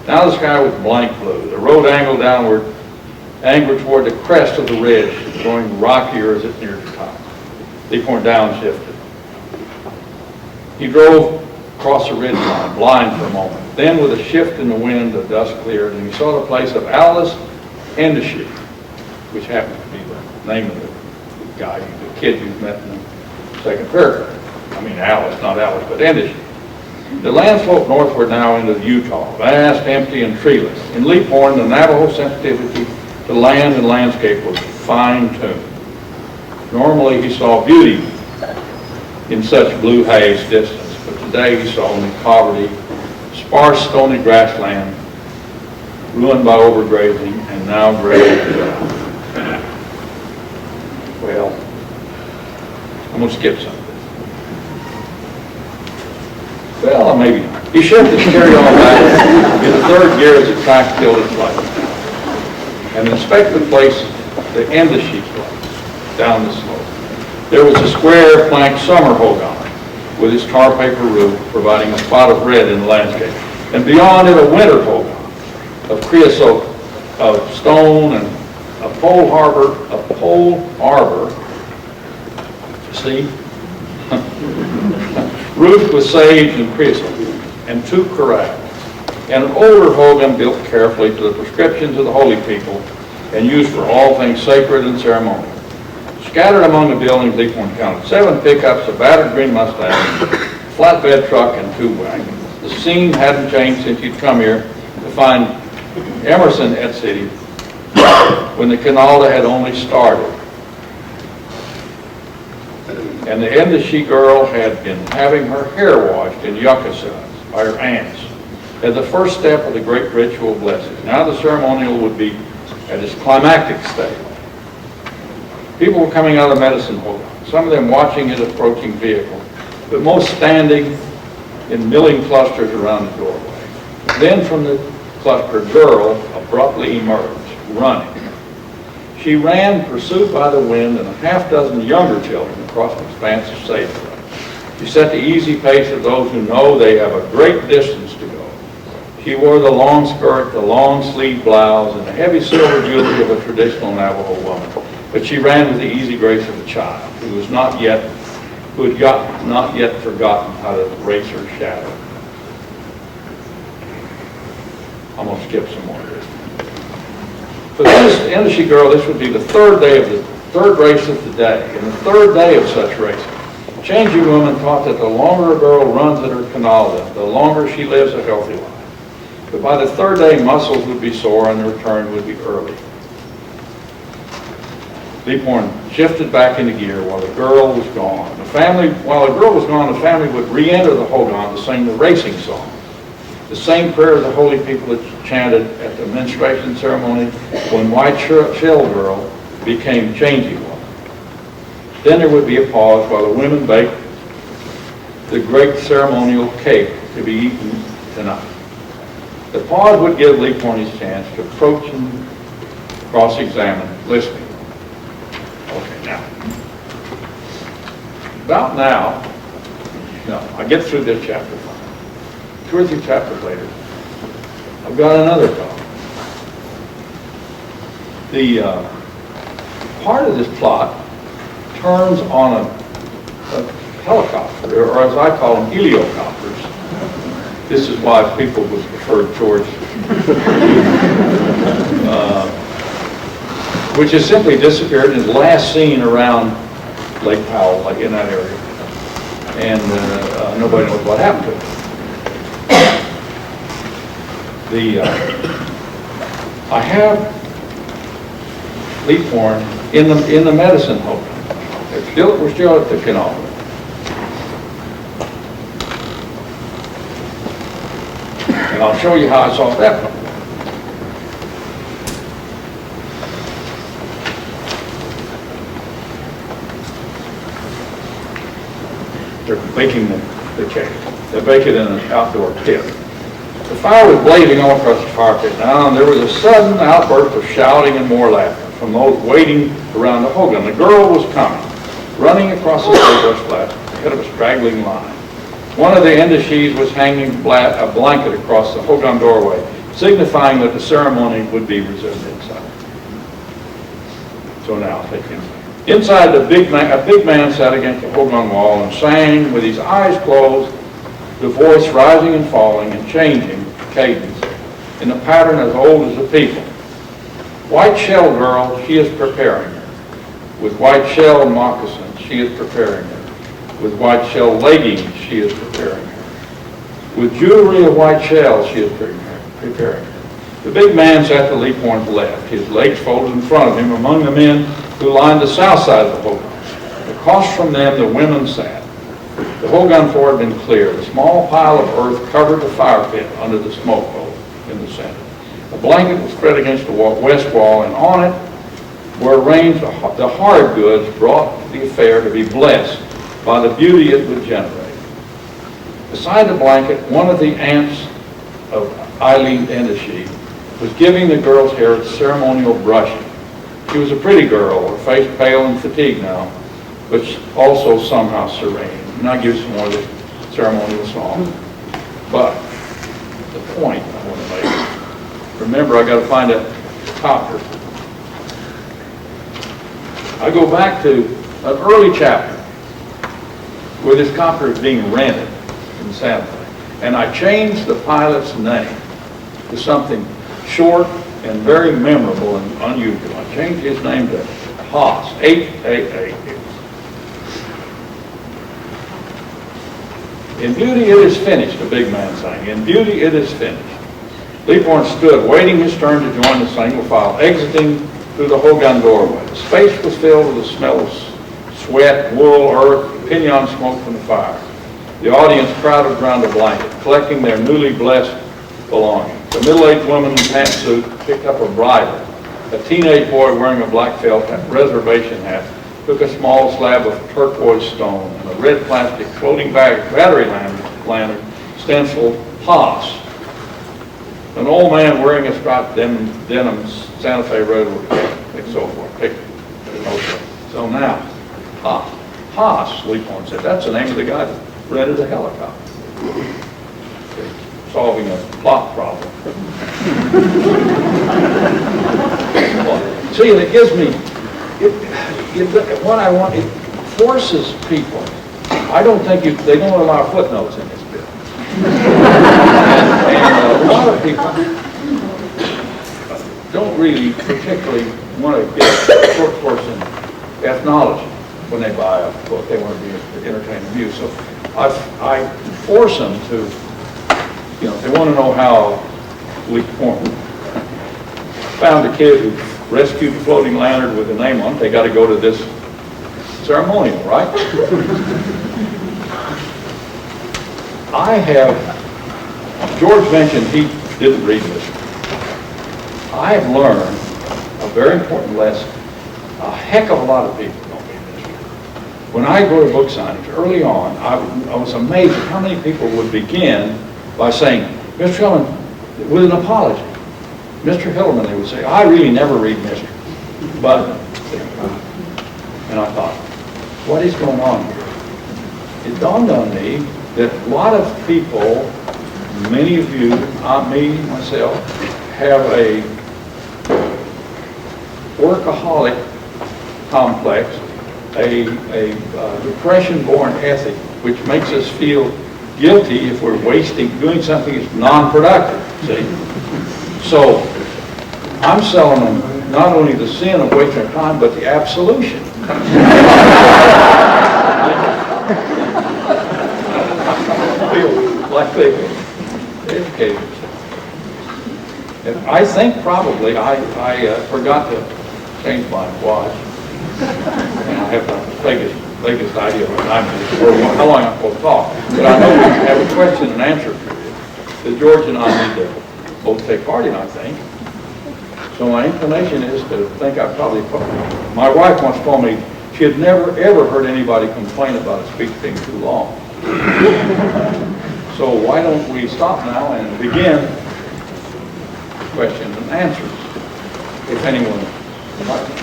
[SPEAKER 3] Now the sky was blank blue. The road angled toward the crest of the ridge, growing rockier as it neared the top. Lee Porn downshifted. He drove across the ridge line, blind for a moment. Then, with a shift in the wind, the dust cleared, and he saw the place of Alice Endeshi, which happens to be the name of the guy, the kid you met in the second paragraph. I mean Alice, not Alice, but Endeshi. The land sloped northward now into Utah, vast, empty, and treeless. In Leaphorn, the Navajo sensitivity to land and landscape was fine-tuned. Normally, he saw beauty in such blue haze distance, but today he saw only poverty, sparse, stony grassland, ruined by overgrazing, and now grazed to death. Well, I'm going to skip some. Well, maybe not. He shifted his carry-on back in the third gear as the track filled its light, and inspected the place, the end of sheep place, down the slope. There was a square planked summer hogan with its tar paper roof providing a spot of red in the landscape, and beyond it a winter hogan of creosote, of stone, and a pole arbor, see? Roofed with sage and creosote, and 2 corrals, and an older hogan built carefully to the prescriptions of the holy people and used for all things sacred and ceremonial. Scattered among the buildings, Leaphorn counted 7 pickups, a battered green Mustang, a flatbed truck, and 2 wagons. The scene hadn't changed since you'd come here to find Emerson at City when the Canalda had only started. And the Endashi girl had been having her hair washed in yucca cells by her aunts as the first step of the great ritual blessing. Now the ceremonial would be at its climactic stage. People were coming out of medicine hall, some of them watching his approaching vehicle, but most standing in milling clusters around the doorway. Then from the cluster, a girl abruptly emerged, running. She ran, pursued by the wind, and a half-dozen younger children across an expanse of sagebrush. She set the easy pace of those who know they have a great distance to go. She wore the long skirt, the long sleeve blouse, and the heavy silver jewelry of a traditional Navajo woman. But she ran with the easy grace of a child who had not yet forgotten how to race her shadow. I'm going to skip some more here. For this Endashi girl, this would be the third race of the day, and the third day of such racing. Changing woman taught that the longer a girl runs at her Canalda, the longer she lives a healthy life. But by the third day, muscles would be sore and the return would be early. Leaphorn shifted back into gear while the girl was gone. While the girl was gone, the family would re-enter the hogan to sing the racing song. The same prayer the holy people had chanted at the menstruation ceremony when White Shell Girl became Changing Woman. Then there would be a pause while the women baked the great ceremonial cake to be eaten tonight. The pause would give Leaphorn his chance to approach and cross-examine, listening. Okay, now, I get through this chapter. 2 or 3 chapters later, I've got another thought. The part of this plot turns on a helicopter, or as I call them, heliocopters. This is why people would prefer George, which has simply disappeared and is last seen around Lake Powell, like in that area, and nobody knows what happened to it. I have Leaphorn in the medicine home. We're still at the canal. And I'll show you how I solved that problem. They're baking the cake. They bake it in an outdoor pit. The fire was blazing all across the fire pit now, and there was a sudden outburst of shouting and more laughter from those waiting around the hogan. The girl was coming, running across the sagebrush flat, ahead of a straggling line. One of the Endashis was hanging a blanket across the hogan doorway, signifying that the ceremony would be resumed inside. So now, take him. Inside, a big man sat against the hogan wall and sang with his eyes closed, the voice rising and falling and changing cadence in a pattern as old as the people. White shell girl, she is preparing her. With white shell moccasins, she is preparing her. With white shell leggings, she is preparing her. with jewelry of white shells she is preparing. The big man sat to Lee Pointe's left, his legs folded in front of him among the men who lined the south side of the hogan. Across from them, the women sat. The Hogan floor had been cleared. A small pile of earth covered the fire pit under the smoke hole in the center. A blanket was spread against the west wall, and on it were arranged the hard goods brought to the affair to be blessed by the beauty it would generate. Beside the blanket, one of the aunts of Eileen Endesheet was giving the girl's hair its ceremonial brushing. She was a pretty girl, her face pale and fatigued now, but also somehow serene. And I'll give you some more of the ceremonial song. But the point I want to make, remember I got to find that copter. I go back to an early chapter where this copter is being rented in Santa Fe. And I changed the pilot's name to something short and very memorable and unusual. I changed his name to Haas, H-A-A. In beauty it is finished, the big man sang. In beauty it is finished. Lee Pointe stood, waiting his turn to join the single file, exiting through the Hogan doorway. The space was filled with the smell of sweat, wool, earth, pinon smoke from the fire. The audience crowded around the blanket, collecting their newly blessed belongings. A middle-aged woman in a pantsuit picked up a bridle. A teenage boy wearing a black felt reservation hat took a small slab of turquoise stone and a red plastic floating battery lantern stenciled Haas. An old man wearing a striped denim Santa Fe Railroad cap, and so forth. Okay. So now, Haas, Lee Pointe said, that's the name of the guy that rented a helicopter. Okay. Solving a plot problem. Well, see, and it gives me, what I want, it forces people. I don't think they don't allow footnotes in this bill. and a lot of people don't really particularly want to get a short course in ethnology when they buy a book. They want to be entertained and view. So I force them to, if they want to know how Lee Pointe found a kid who rescued the floating lantern with a name on it, they got to go to this ceremonial, right? George mentioned he didn't read this. I have learned a very important lesson. A heck of a lot of people don't read this. When I go to book signings, early on, I was amazed at how many people would begin by saying, Mr. Hillerman, with an apology. Mr. Hillerman, they would say, I really never read mystery. But, and I thought, what is going on here? It dawned on me that a lot of people, many of you, me, myself, have a workaholic complex, a depression-born ethic, which makes us feel guilty if we're doing something that's non-productive, see? So, I'm selling them not only the sin of wasting their time, but the absolution. Feel like they've educated themselves. And I think probably I forgot to change my watch. And I have the vaguest idea of what time it is or how long I'm supposed to talk. But I know we have a question and answer period that George and I need to both take part in, I think. So my inclination is to think my wife once told me she had never ever heard anybody complain about a speech being too long. So why don't we stop now and begin questions and answers, if anyone would like to.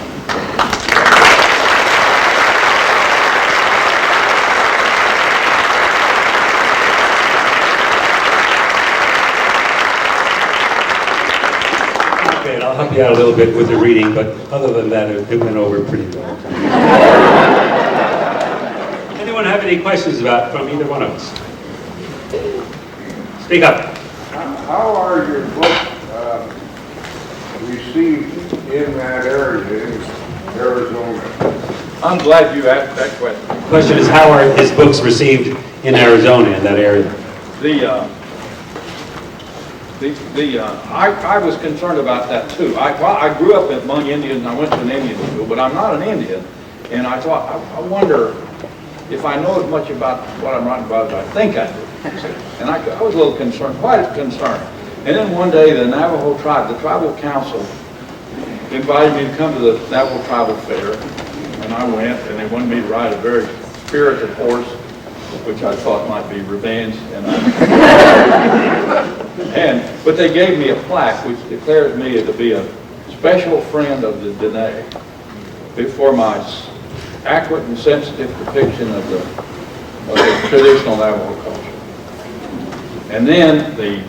[SPEAKER 4] Okay, I'll help you out a little bit with the reading, but other than that, it went over pretty well. Anyone have any questions from either one of us? Speak up.
[SPEAKER 5] How are your books received in that area, in Arizona?
[SPEAKER 3] I'm glad you asked that question.
[SPEAKER 4] The question is, how are his books received in Arizona, in that area?
[SPEAKER 3] I was concerned about that too. I grew up among Indians and I went to an Indian school, but I'm not an Indian. And I thought, I wonder if I know as much about what I'm writing about as I think I do. And I was a little concerned, quite concerned. And then one day the Navajo tribe, the tribal council, invited me to come to the Navajo Tribal Fair. And I went, and they wanted me to ride a very spirited horse, which I thought might be revenge. But they gave me a plaque which declares me to be a special friend of the Dene for my accurate and sensitive depiction of the traditional Navajo culture. And then the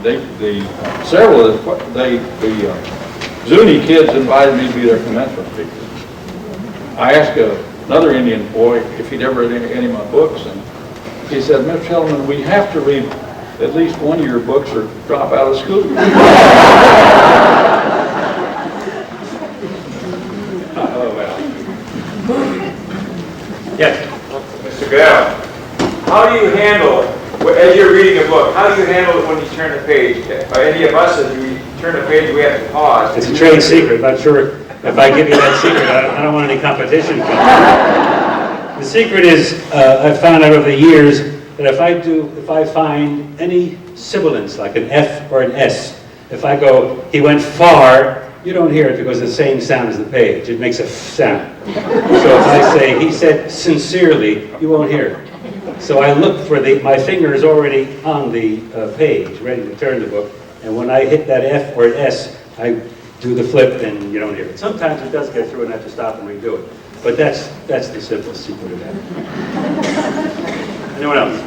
[SPEAKER 3] Zuni kids invited me to be their commencement speaker. I asked another Indian boy if he'd ever read any of my books, and he said, "Mr. Hillerman, we have to read at least one of your books or drop out of school." Oh, well.
[SPEAKER 4] Yes.
[SPEAKER 6] Mr. Guidall, how do you handle, as you're reading a book, how do you handle it when you turn the page? By any of us, as we turn the page, we have to pause.
[SPEAKER 4] It's a trade secret. I'm sure if I give you that secret, I don't want any competition. The secret is, I've found out over the years that if I find any sibilance, like an F or an S, if I go, "He went far," you don't hear it because it's the same sound as the page. It makes a sound. So if I say, "He said sincerely," you won't hear it. So I look for my finger is already on the page, ready to turn the book. And when I hit that F or an S, I do the flip and you don't hear it. Sometimes it does get through and I have to stop and redo it. But that's the simplest secret of that. Anyone else?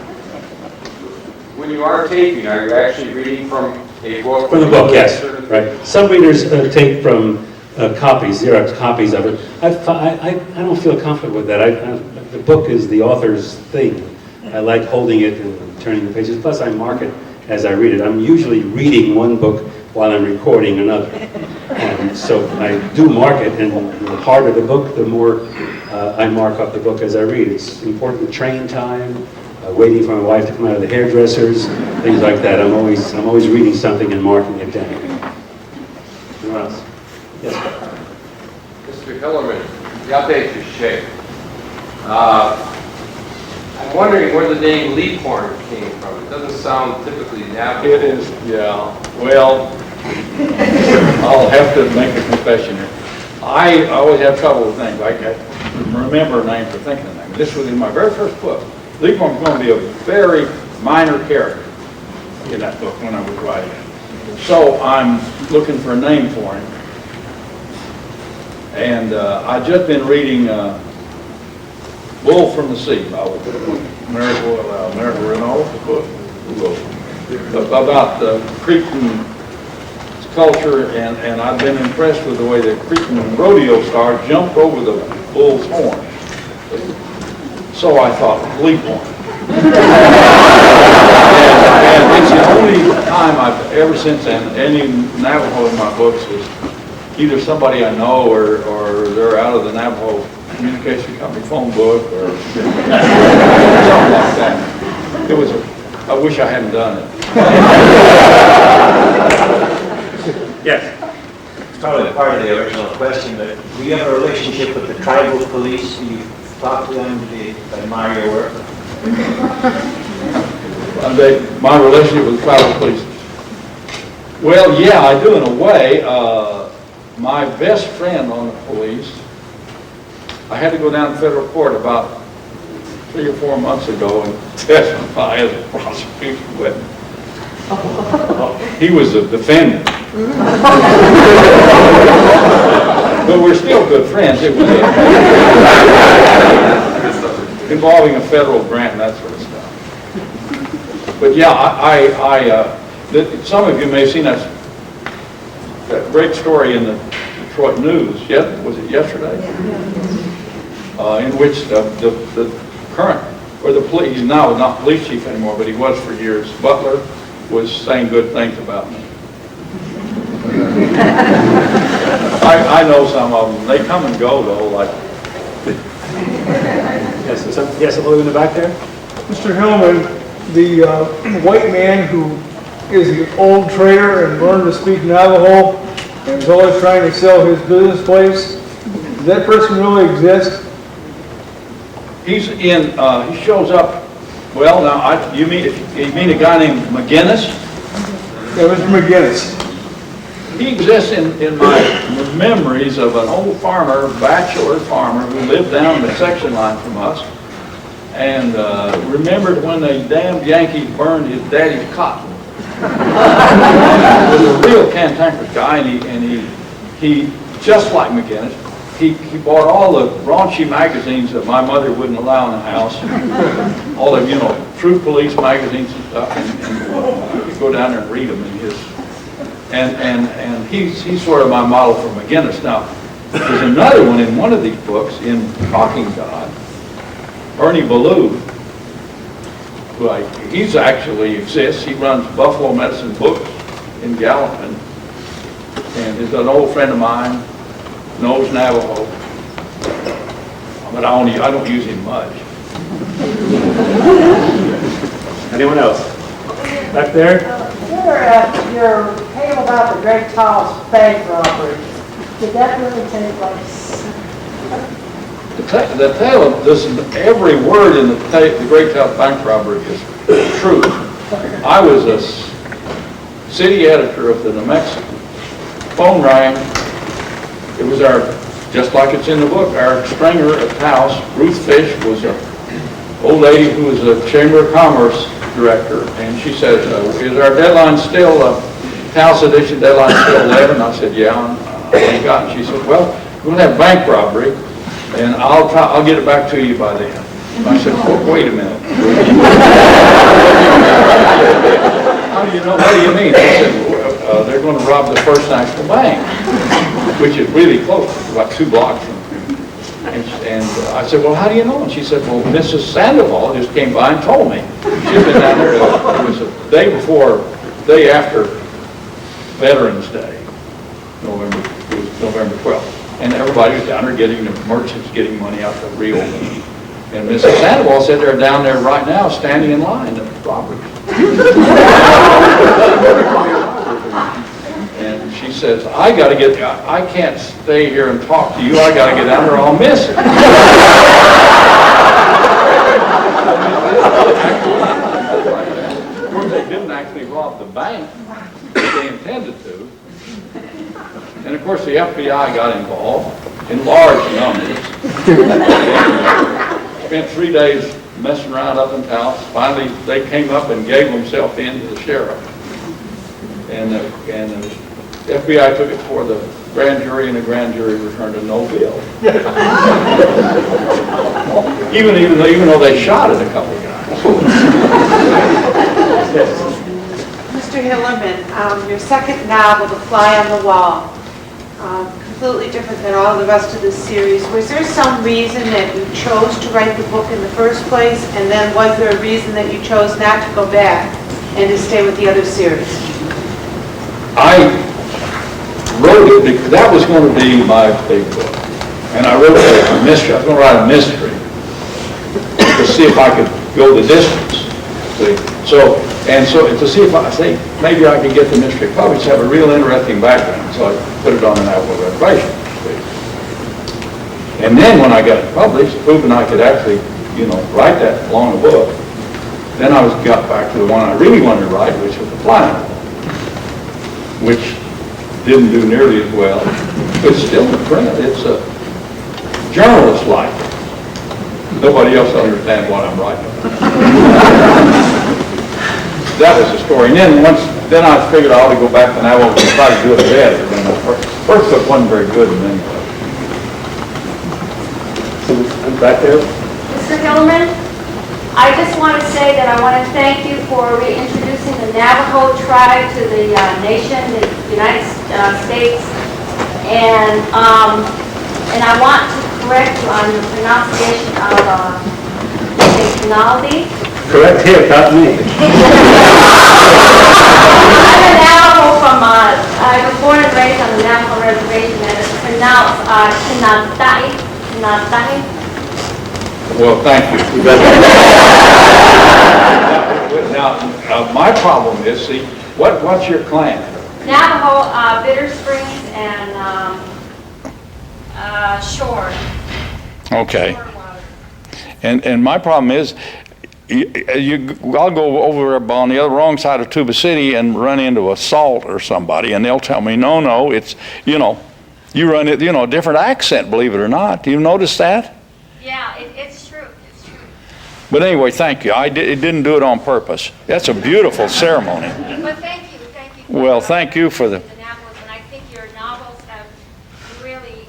[SPEAKER 6] When you are taping, are you actually reading from a book?
[SPEAKER 4] From the book, yes. Right. Some readers take from copies, Xerox copies of it. I don't feel comfortable with that. The book is the author's thing. I like holding it and turning the pages. Plus, I mark it as I read it. I'm usually reading one book while I'm recording another. And so I do mark it, and the harder the book, the more I mark up the book as I read. It's important train time, waiting for my wife to come out of the hairdressers, things like that. I'm always reading something and marking it down. Anyone else? Yes.
[SPEAKER 6] Mr. Hillerman, the update is shape. I'm wondering where the name Leaphorn came from. It doesn't sound typically Navajo.
[SPEAKER 3] It is, yeah. Well, I'll have to make a confession here. I always have trouble with names. I can't remember names or think of names. This was in my very first book. Leaphorn was going to be a very minor character in that book when I was writing it. So I'm looking for a name for him. And I've just been reading Bull from the Sea by Mary Renault, the book, about the Cretan culture, and I've been impressed with the way the Cretan rodeo star jumped over the bull's horn. So I thought, Leaphorn. and it's the only time I've ever since then, any Navajo in my books is either somebody I know or they're out of the Navajo communication company phone book or something like that. I wish I hadn't done it.
[SPEAKER 4] Yes.
[SPEAKER 7] It's probably part of the original question, but do you have a relationship with the tribal police? Do you talk to them? Do they admire your work?
[SPEAKER 3] My relationship with the tribal police. Well, yeah, I do in a way. My best friend on the police, I had to go down to federal court about 3 or 4 months ago and testify as a prosecution witness. He was a defendant. But we're still good friends. It was involving a federal grant and that sort of stuff. But yeah, some of you may have seen that great story in the Detroit News. Was it yesterday? In which the current, or the police, he's now not police chief anymore, but he was for years, Butler, was saying good things about me. I know some of them. They come and go, though, like...
[SPEAKER 4] Yes, yes, a little in the back there?
[SPEAKER 5] Mr. Hillman,
[SPEAKER 8] the white man who is an old trader and learned to speak Navajo and is always trying to sell his business place? Does that person really exist?
[SPEAKER 3] He's in, he shows up, well, now, you mean a guy named McGinnis?
[SPEAKER 8] Yeah, Mr. McGinnis.
[SPEAKER 3] He exists in my memories of an old farmer, bachelor farmer, who lived down the section line from us, and remembered when the damn Yankees burned his daddy's cotton. He was a real cantankerous guy, and he just like McGinnis, he bought all the raunchy magazines that my mother wouldn't allow in the house, all the, true police magazines and stuff, and you could go down there and read them in his. And he's sort of my model for McGinnis. Now, there's another one in one of these books, in Talking God, Ernie Ballou, who he's actually exists. He runs Buffalo Medicine Books in Gallatin, and is an old friend of mine, knows Navajo, but I don't use him much.
[SPEAKER 4] Anyone else? Back there?
[SPEAKER 9] Your tale about the Great Tall's bank robbery, did that really take place?
[SPEAKER 3] The tale of this, every word in the Great Tall bank robbery is true. I was a city editor of the New Mexican. Phone rang. It was just like it's in the book, our stringer at the house, Ruth Fish, was an old lady who was a Chamber of Commerce director, and she said, is our deadline still, House edition deadline still 11? I said, yeah. And she said, well, we're going to have bank robbery, and I'll get it back to you by then. I said, wait a minute. How do you know? What do you mean? They said, they're going to rob the First National Bank, which is really close, about 2 blocks from here. And I said, well, how do you know? And she said, well, Mrs. Sandoval just came by and told me. She'd been down there, it was a day after Veterans Day, it was November 12th. And everybody was down there getting, the merchants getting money out the real. And Mrs. Sandoval said they're down there right now standing in line at robbers. And she says, I can't stay here and talk to you. I got to get down there or I'll miss it. Of course, they didn't actually rob the bank, but they intended to. And of course, the FBI got involved in large numbers. Spent 3 days messing around up in Taos. Finally, they came up and gave themselves in to the sheriff. And the FBI took it for the grand jury, and the grand jury returned a no bill. even though they shot at a couple of guys.
[SPEAKER 9] Mr. Hillerman, your second novel, The Fly on the Wall, completely different than all the rest of this series. Was there some reason that you chose to write the book in the first place, and then was there a reason that you chose not to go back and to stay with the other series?
[SPEAKER 3] I wrote it because that was going to be my big book. And I wrote a mystery. I was going to write a mystery to see if I could go the distance. So to see if maybe I could get the mystery published, have a real interesting background. So I put it on an Navajo reservation. And then when I got it published, proving I could actually, write that long a book, then I got back to the one I really wanted to write, which was The Fly on the Wall, which didn't do nearly as well, but still in print. It's a journalist like. Nobody else understands what I'm writing about. That was the story. And then I figured I ought to go back to Navajo and try to do it better. And the first book wasn't very good in any way.
[SPEAKER 4] I'm back there.
[SPEAKER 10] Mr. Hillerman, I just want to say that I want to thank you for reintroducing the Navajo tribe to the nation, the United States, and I want to correct you on the pronunciation of Canaldi.
[SPEAKER 4] Correct him, not me.
[SPEAKER 10] I'm a Navajo I was born and raised on the Navajo reservation, and it's pronounced Canaldi.
[SPEAKER 3] Well, thank you. Now, my problem is, see, what's your clan?
[SPEAKER 10] Navajo, Bitter Springs, and Shore.
[SPEAKER 3] Okay. And my problem is, I'll go over on the other wrong side of Tuba City and run into a Salt or somebody, and they'll tell me, no, it's, you run it, a different accent, believe it or not. Do you notice that?
[SPEAKER 10] Yeah, it's true. It's true.
[SPEAKER 3] But anyway, thank you. It didn't do it on purpose. That's a beautiful ceremony.
[SPEAKER 10] But thank you.
[SPEAKER 3] Well, thank you for the
[SPEAKER 10] Navajos, and I think your novels have really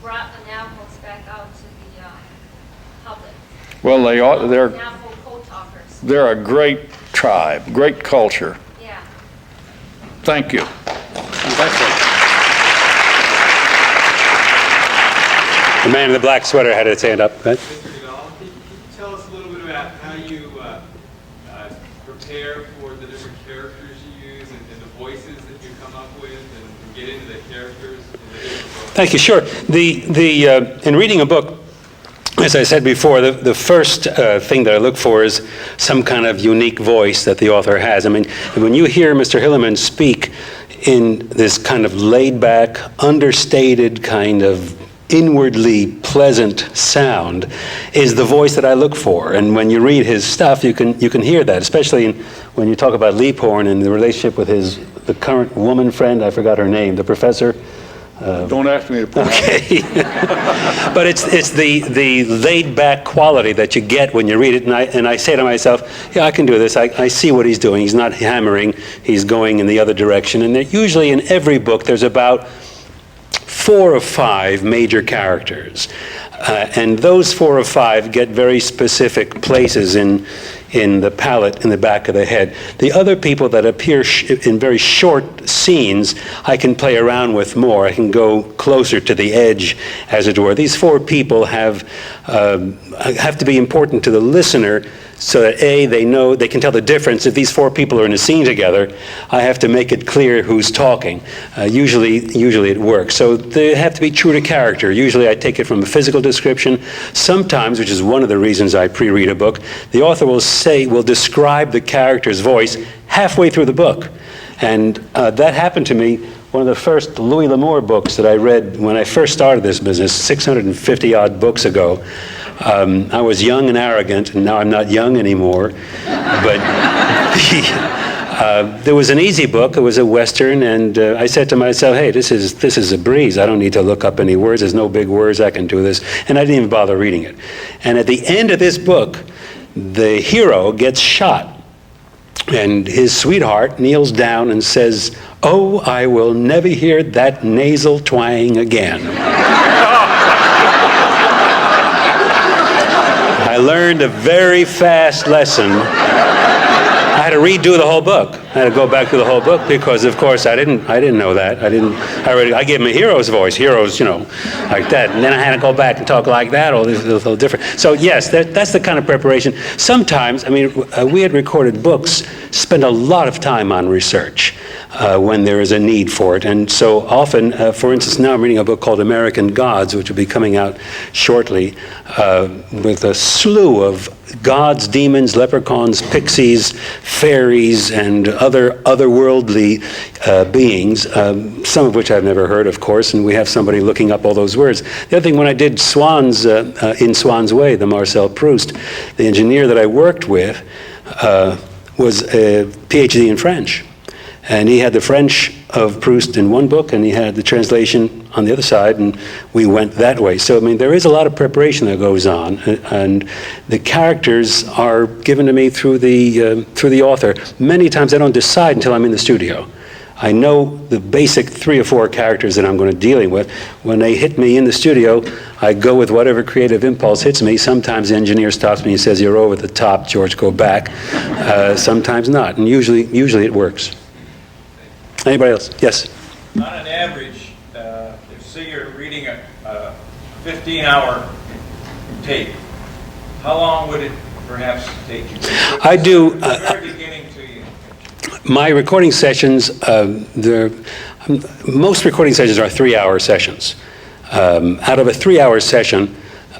[SPEAKER 10] brought the Navajos back out to the public.
[SPEAKER 3] well,
[SPEAKER 10] Navajo code talkers.
[SPEAKER 3] they're a great tribe, great culture.
[SPEAKER 10] Yeah.
[SPEAKER 3] Thank you.
[SPEAKER 2] The man in the black sweater had his hand up. Right?
[SPEAKER 11] Mr. Guidall, can you tell us a little bit about how you prepare for the different characters you use and the voices that you come up with and get into the characters in the different books?
[SPEAKER 2] Thank you. Sure. In reading a book, as I said before, the first thing that I look for is some kind of unique voice that the author has. I mean, when you hear Mr. Hillerman speak in this kind of laid-back, understated kind of inwardly pleasant sound is the voice that I look for. And when you read his stuff, you can hear that, especially when you talk about Leaphorn and the relationship with the current woman friend, I forgot her name, the professor.
[SPEAKER 3] Don't ask me to pronounce
[SPEAKER 2] Okay. But it's the laid-back quality that you get when you read it, and I say to myself, yeah, I can do this. I see what he's doing. He's not hammering. He's going in the other direction. And usually in every book, there's about 4 or 5 major characters. And those 4 or 5 get very specific places in the palette, in the back of the head. The other people that appear in very short scenes, I can play around with more. I can go closer to the edge, as it were. These 4 people have to be important to the listener so that they can tell the difference. If these 4 people are in a scene together, I have to make it clear who's talking. Usually it works. So they have to be true to character. Usually I take it from a physical description. Sometimes, which is one of the reasons I pre-read a book, the author will describe the character's voice halfway through the book. And that happened to me. One of the first Louis L'Amour books that I read when I first started this business, 650 odd books ago. I was young and arrogant, and now I'm not young anymore. But there was an easy book. It was a Western, and I said to myself, hey, this is a breeze. I don't need to look up any words. There's no big words. I can do this. And I didn't even bother reading it. And at the end of this book, the hero gets shot. And his sweetheart kneels down and says, "Oh, I will never hear that nasal twang again." I learned a very fast lesson. I had to redo the whole book. I had to go back through the whole book because, of course, I didn't know that. I gave him a hero's voice, like that. And then I had to go back and talk like that, or this is a little different. So yes, that's the kind of preparation. Sometimes, we had recorded books, spend a lot of time on research when there is a need for it. And so often, for instance, now I'm reading a book called American Gods, which will be coming out shortly, with a slew of gods, demons, leprechauns, pixies, fairies, and other otherworldly beings, some of which I've never heard, of course, and we have somebody looking up all those words. The other thing, when I did Swans, in Swan's Way, the Marcel Proust, the engineer that I worked with was a PhD in French. And he had the French of Proust in one book, and he had the translation on the other side, and we went that way. So, there is a lot of preparation that goes on, and the characters are given to me through the author. Many times I don't decide until I'm in the studio. I know the basic 3 or 4 characters that I'm going to dealing with. When they hit me in the studio, I go with whatever creative impulse hits me. Sometimes the engineer stops me and says, "You're over the top, George, go back." Sometimes not, and usually it works. Anybody else? Yes?
[SPEAKER 6] On an average, say you're reading a 15-hour tape, how long would it perhaps take you?
[SPEAKER 2] I do.
[SPEAKER 6] From the very beginning to you.
[SPEAKER 2] My recording sessions, most recording sessions are 3-hour sessions. Out of a 3-hour session,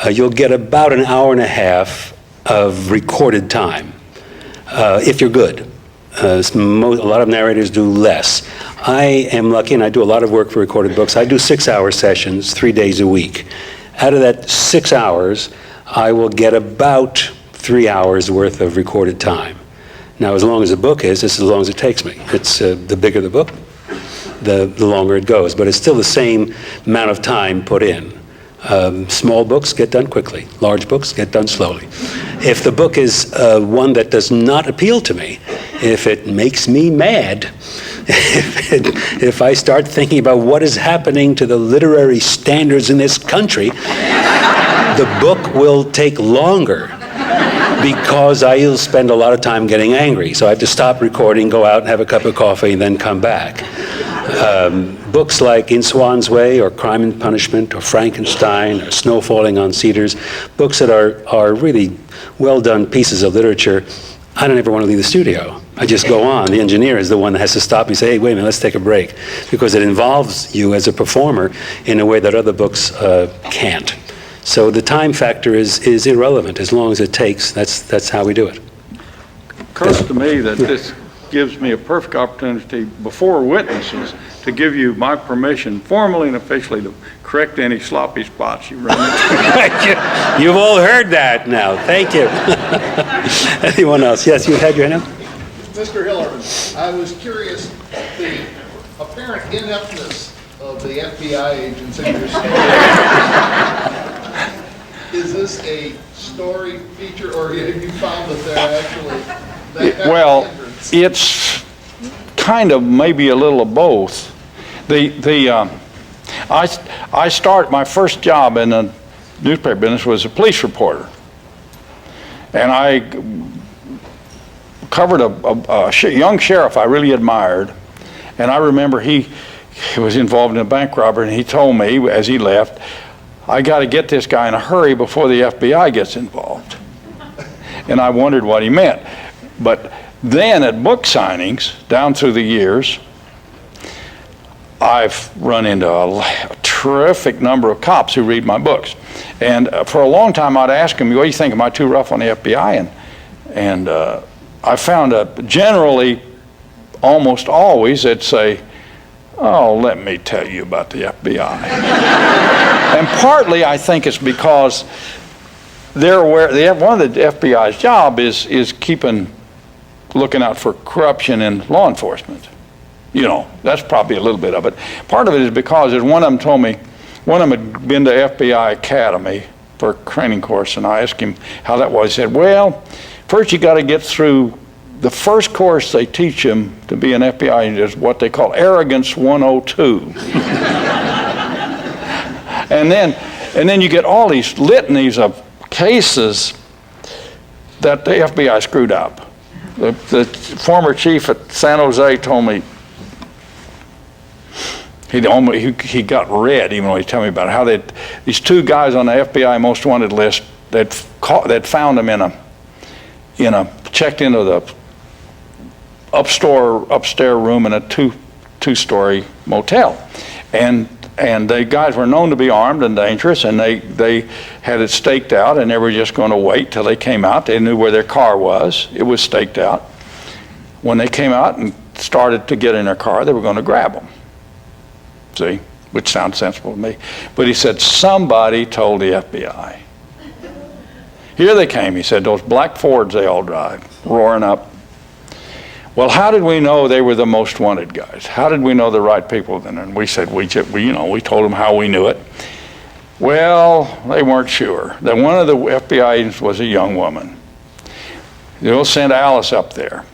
[SPEAKER 2] you'll get about an hour and a half of recorded time. if you're good. A lot of narrators do less. I am lucky, and I do a lot of work for recorded books. I do 6-hour sessions 3 days a week. Out of that 6 hours, I will get about 3 hours worth of recorded time. Now, as long as a book is, this is as long as it takes me. It's the bigger the book, the longer it goes. But it's still the same amount of time put in. Small books get done quickly. Large books get done slowly. If the book is one that does not appeal to me, if it makes me mad, if I start thinking about what is happening to the literary standards in this country, the book will take longer because I'll spend a lot of time getting angry. So I have to stop recording, go out and have a cup of coffee, and then come back. Books like In Swan's Way or Crime and Punishment or Frankenstein or Snow Falling on Cedars, books that are really well done pieces of literature, I don't ever want to leave the studio. I just go on. The engineer is the one that has to stop me and say, hey, wait a minute, let's take a break. Because it involves you as a performer in a way that other books can't. So the time factor is irrelevant as long as it takes. That's how we do it.
[SPEAKER 3] Occurs to me that this gives me a perfect opportunity before witnesses to give you my permission, formally and officially, to correct any sloppy spots you run into.
[SPEAKER 2] You've all heard that now. Thank you. Anyone else? Yes, you had your hand up?
[SPEAKER 12] Mr. Hillerman, I was curious, the apparent ineptness of the FBI agents in your story. Is this a story feature, or have you found that they're actually that
[SPEAKER 3] well, it's kind of maybe a little of both. I start my first job in the newspaper business was a police reporter, and I covered a young sheriff I really admired, and I remember he was involved in a bank robbery, and he told me as he left, I got to get this guy in a hurry before the FBI gets involved. And I wondered what he meant. But then at book signings, down through the years, I've run into a terrific number of cops who read my books. And for a long time I'd ask them, what do you think, am I too rough on the FBI? And I found that generally, almost always, they'd say, oh, let me tell you about the FBI. And partly I think it's because they're aware, one of the FBI's job is looking out for corruption in law enforcement. You know, that's probably a little bit of it. Part of it is because, as one of them told me, one of them had been to FBI Academy for a training course, and I asked him how that was. He said, well, first you got to get through the first course they teach him to be an FBI agent is what they call Arrogance 102. and then you get all these litanies of cases that the FBI screwed up. The former chief at San Jose told me he got red even when he told me about it, how these two guys on the FBI most wanted list, they'd found them checked into the upstairs room in a two-story motel, and the guys were known to be armed and dangerous, and they had it staked out, and they were just going to wait till they came out. They knew where their car was. It was staked out. When they came out and started to get in their car, they were going to grab them. See, which sounds sensible to me. But he said, somebody told the FBI. Here they came, he said, those black Fords they all drive, roaring up. Well, how did we know they were the most wanted guys? How did we know the right people then? And we said, we told them how we knew it. Well, they weren't sure. Then one of the FBI agents was a young woman. They'll send Alice up there,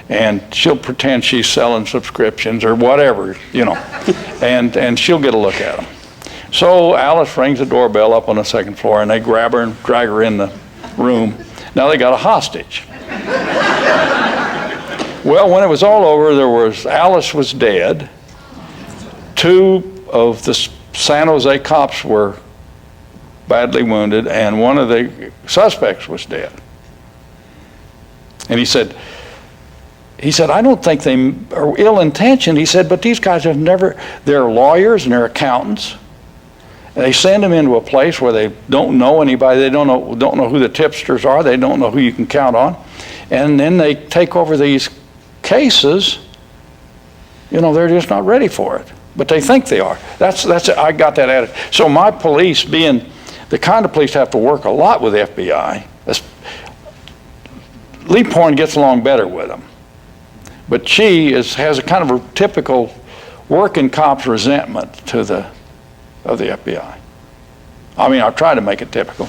[SPEAKER 3] and she'll pretend she's selling subscriptions or whatever, and she'll get a look at them. So Alice rings the doorbell up on the second floor, and they grab her and drag her in the room. Now they got a hostage. Well, when it was all over, Alice was dead. Two of the San Jose cops were badly wounded, and one of the suspects was dead. And he said, I don't think they are ill-intentioned. He said, but these guys they're lawyers and they're accountants. And they send them into a place where they don't know anybody. They don't know who the tipsters are. They don't know who you can count on. And then they take over these cases, they're just not ready for it. But they think they are. I got that attitude. So my police, being the kind of police have to work a lot with the FBI, Lee Pointe gets along better with them. But she has a kind of a typical working cop's resentment of the FBI. I mean, I try to make it typical.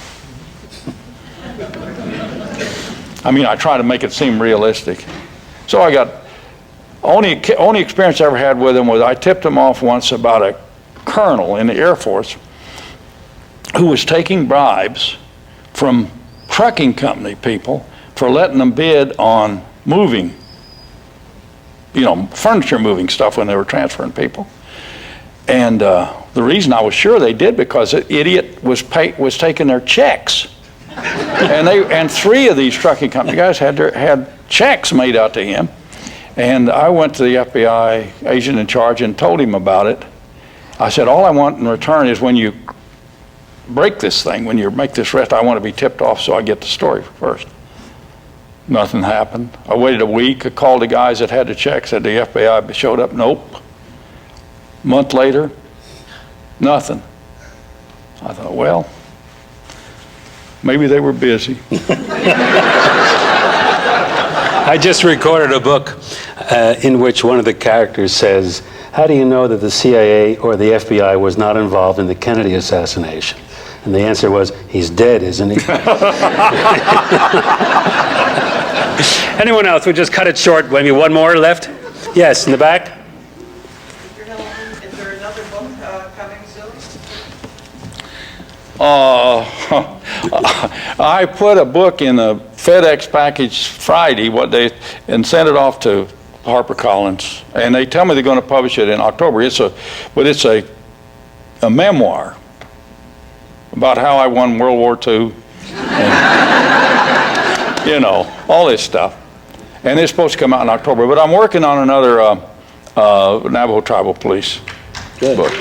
[SPEAKER 3] I try to make it seem realistic. So I got, only experience I ever had with him was I tipped him off once about a colonel in the Air Force who was taking bribes from trucking company people for letting them bid on moving, furniture moving stuff when they were transferring people. And the reason I was sure they did because an idiot was taking their checks. And 3 of these trucking company guys had checks made out to him. And I went to the FBI agent in charge and told him about it. I said, all I want in return is when you break this thing, when you make this arrest, I want to be tipped off so I get the story first. Nothing happened. I waited a week. I called the guys that had the checks, said the FBI showed up. Nope. A month later, nothing. I thought, well, maybe they were busy.
[SPEAKER 2] I just recorded a book in which one of the characters says, how do you know that the CIA or the FBI was not involved in the Kennedy assassination? And the answer was, he's dead, isn't he? Anyone else? We'll just cut it short. Maybe one more left? Yes, in the back.
[SPEAKER 13] Mr. Hillerman, is there another book coming soon?
[SPEAKER 3] I put a book in a FedEx package Friday, and sent it off to HarperCollins, and they tell me they're going to publish it in October. It's a memoir about how I won World War II, and, all this stuff. And it's supposed to come out in October, but I'm working on another Navajo Tribal Police book.